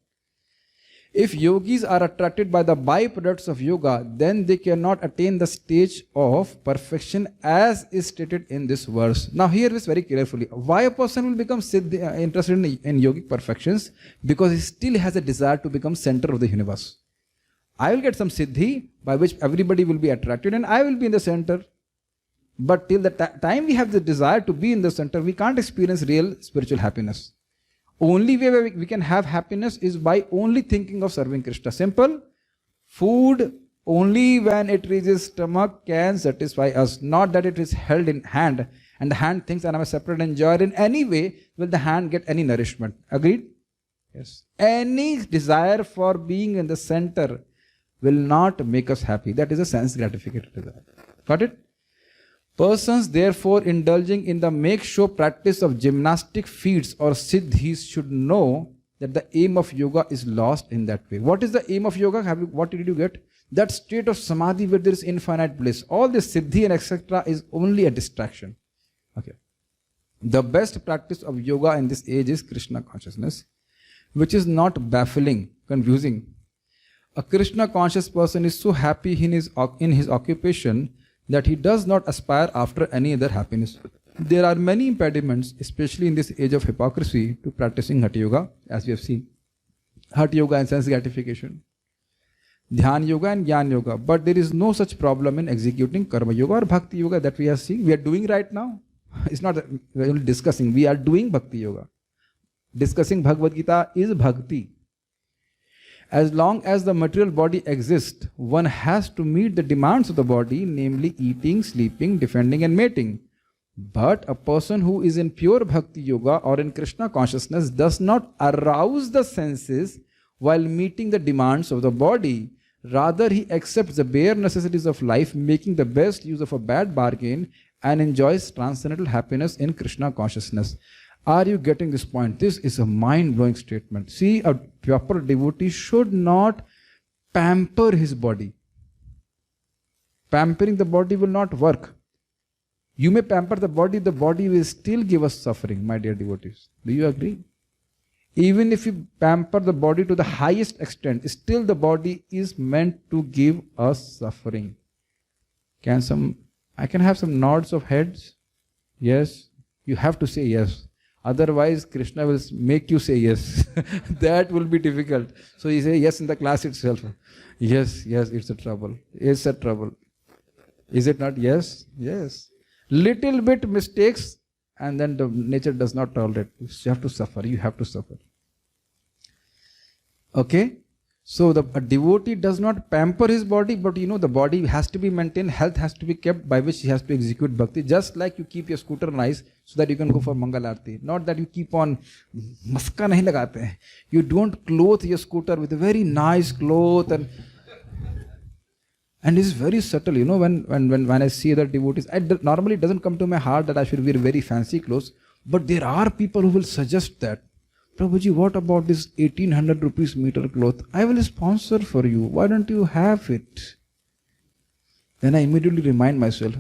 If yogis are attracted by the byproducts of yoga, then they cannot attain the stage of perfection as is stated in this verse. Now hear this very carefully. Why a person will become interested in yogic perfections? Because he still has a desire to become center of the universe. I will get some siddhi by which everybody will be attracted and I will be in the center. But till the time we have the desire to be in the center, we can't experience real spiritual happiness. Only way we can have happiness is by only thinking of serving Krishna. Simple. Food only when it reaches stomach can satisfy us. Not that it is held in hand and the hand thinks that I am a separate enjoyer. In any way will the hand get any nourishment. Agreed? Yes. Any desire for being in the center will not make us happy. That is a sense gratification desire. Got it? Persons therefore indulging in the make-show practice of gymnastic feats or siddhis should know that the aim of yoga is lost in that way. What is the aim of yoga? What did you get? That state of samadhi where there is infinite bliss. All this siddhi and etc. is only a distraction. Okay. The best practice of yoga in this age is Krishna consciousness, which is not baffling, confusing. A Krishna conscious person is so happy in his occupation that he does not aspire after any other happiness. There are many impediments, especially in this age of hypocrisy, to practicing Hatha Yoga, as we have seen. Hatha Yoga and sense gratification, Dhyan Yoga and Jnana Yoga. But there is no such problem in executing Karma Yoga or Bhakti Yoga that we are seeing. We are doing right now. It's not that we are only discussing. We are doing Bhakti Yoga. Discussing Bhagwad Gita is Bhakti. As long as the material body exists, one has to meet the demands of the body, namely eating, sleeping, defending and mating. But a person who is in pure Bhakti Yoga or in Krishna consciousness does not arouse the senses while meeting the demands of the body. Rather, he accepts the bare necessities of life, making the best use of a bad bargain, and enjoys transcendental happiness in Krishna consciousness. Are you getting this point? This is a mind-blowing statement. See, a proper devotee should not pamper his body. Pampering the body will not work. You may pamper the body will still give us suffering, my dear devotees. Do you agree? Even if you pamper the body to the highest extent, still the body is meant to give us suffering. I can have some nods of heads? Yes. You have to say yes. Otherwise, Krishna will make you say yes. That will be difficult. So you say yes in the class itself. Yes, it's a trouble. It's a trouble. Is it not? Yes. Little bit mistakes and then the nature does not tolerate. You have to suffer. You have to suffer. Okay? So a devotee does not pamper his body, but the body has to be maintained, health has to be kept, by which he has to execute bhakti. Just like you keep your scooter nice so that you can go for Mangal Aarti. Not that you keep on, maska nahi lagate hain. You don't clothe your scooter with a very nice cloth and it's very subtle, when I see other devotees, normally it doesn't come to my heart that I should wear very fancy clothes, but there are people who will suggest that. Prabhuji, what about this 1800 rupees meter cloth? I will sponsor for you. Why don't you have it? Then I immediately remind myself,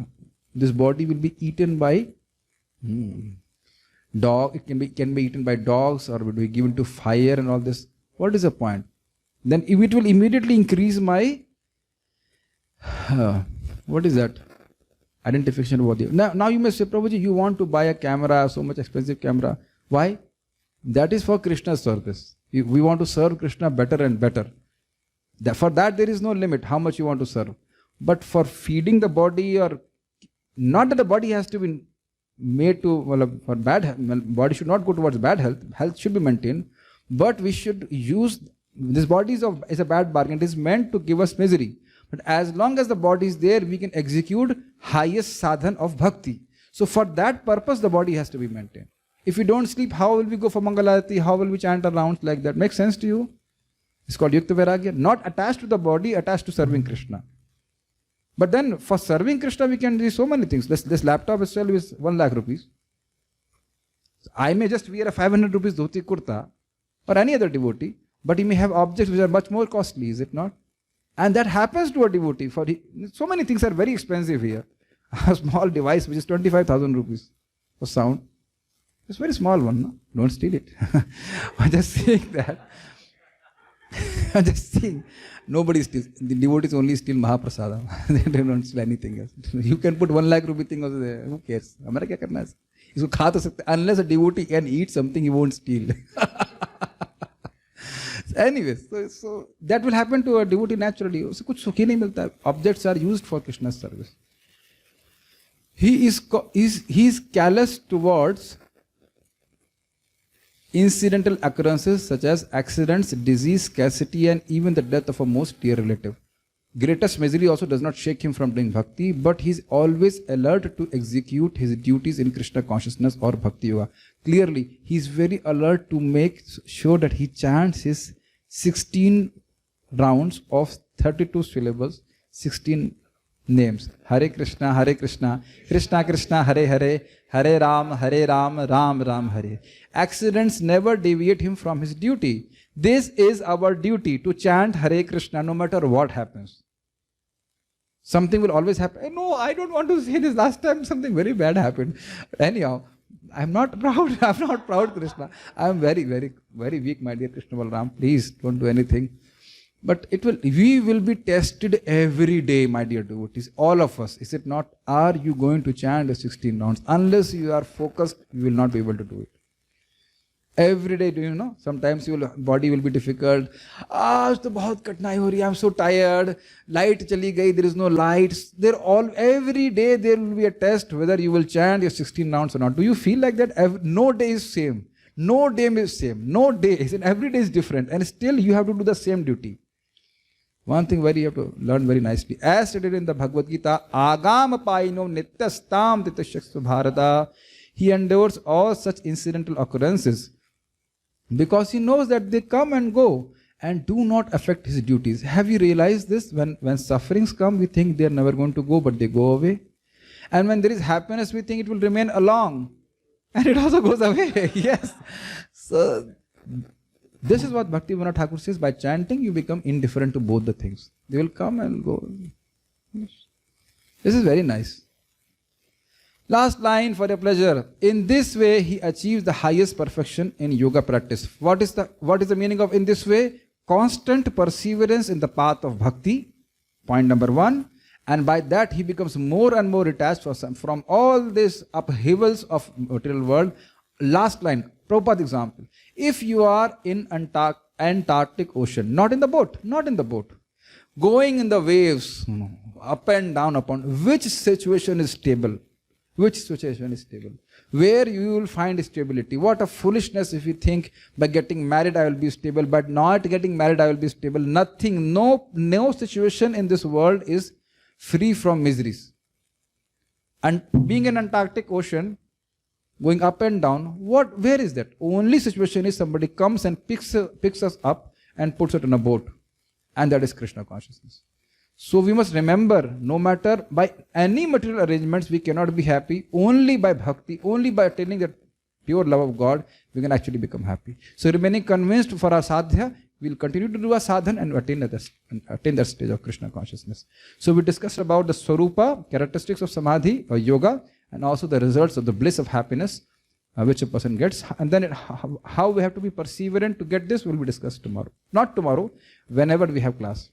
this body will be eaten by dog. It can be eaten by dogs or will be given to fire and all this. What is the point? Then it will immediately increase my what is that? Identification about you. Now you may say, Prabhuji, you want to buy a camera, so much expensive camera. Why? That is for Krishna's service. We want to serve Krishna better and better. For that there is no limit how much you want to serve. But for feeding the body, or not that the body has to be made to, for bad health, body should not go towards bad health. Health should be maintained. But we should use, this body is a bad bargain. It is meant to give us misery. But as long as the body is there, we can execute highest sadhan of bhakti. So for that purpose, the body has to be maintained. If we don't sleep, how will we go for Mangalarati? How will we chant around like that? Makes sense to you? It's called Yukta Vairagya. Not attached to the body, attached to serving Krishna. But then for serving Krishna, we can do so many things. This laptop itself is 1 lakh rupees. I may just wear a 500 rupees dhoti kurta or any other devotee, but he may have objects which are much more costly, is it not? And that happens to a devotee. So many things are very expensive here. A small device which is 25,000 rupees for sound. It's a very small one, no? Don't steal it. I'm just saying that. I'm just saying, nobody steals. The devotees only steal Mahaprasada. They don't steal anything else. You can put 1 lakh rupee thing also there. Who cares? Hamara kya karna hai? Isko kha to sakte. Unless a devotee can eat something, he won't steal. Anyways, so that will happen to a devotee naturally. Usse kuch sukh hi nahi milta. Objects are used for Krishna's service. He is callous towards incidental occurrences such as accidents, disease, scarcity, and even the death of a most dear relative. Greatest misery also does not shake him from doing bhakti, but he is always alert to execute his duties in Krishna consciousness or bhakti yoga. Clearly, he is very alert to make sure that he chants his 16 rounds of 32 syllables, 16 names. Hare Krishna, Krishna Krishna, Hare Hare, Hare Ram, Ram Ram, Hare. Accidents never deviate him from his duty. This is our duty, to chant Hare Krishna no matter what happens. Something will always happen. No, I don't want to say this. Last time something very bad happened. Anyhow, I'm not proud. I'm not proud, Krishna. I'm very, very, very weak, my dear Krishna Balram. Please don't do anything. But we will be tested every day, my dear devotees. All of us. Is it not? Are you going to chant the 16 rounds? Unless you are focused, you will not be able to do it. Every day, do you know? Sometimes your body will be difficult. I'm so tired. Light chali gayi, there is no lights. Every day there will be a test whether you will chant your 16 rounds or not. Do you feel like that? No day is same. No day is same. No day is, and every day is different. And still you have to do the same duty. One thing you have to learn very nicely. As stated in the Bhagwad Gita, Agam paino nityastam titashaksa bharata. He endures all such incidental occurrences because he knows that they come and go and do not affect his duties. Have you realized this? When sufferings come, we think they are never going to go, but they go away. And when there is happiness, we think it will remain along. And it also goes away. Yes. So, this is what Bhaktivinoda Thakur says. By chanting, you become indifferent to both the things. They will come and go. This is very nice. Last line for your pleasure. In this way, he achieves the highest perfection in yoga practice. What is the meaning of in this way? Constant perseverance in the path of bhakti. Point number 1. And by that, he becomes more and more detached from all these upheavals of material world. Last line, Prabhupada example. If you are in Antarctic Ocean, not in the boat, going in the waves, up and down upon, which situation is stable? Which situation is stable? Where you will find stability? What a foolishness if you think by getting married I will be stable, but not getting married I will be stable. Nothing, no situation in this world is free from miseries. And being in Antarctic Ocean, going up and down, where is that? Only situation is somebody comes and picks us up and puts it in a boat. And that is Krishna consciousness. So we must remember, no matter by any material arrangements, we cannot be happy. Only by bhakti, only by attaining that pure love of God, we can actually become happy. So remaining convinced for our sadhya, we will continue to do our sadhana and attain that stage of Krishna consciousness. So we discussed about the swarupa, characteristics of samadhi or yoga, and also the results of the bliss of happiness which a person gets. And then how we have to be perseverant to get this will be discussed tomorrow. Not tomorrow, whenever we have class.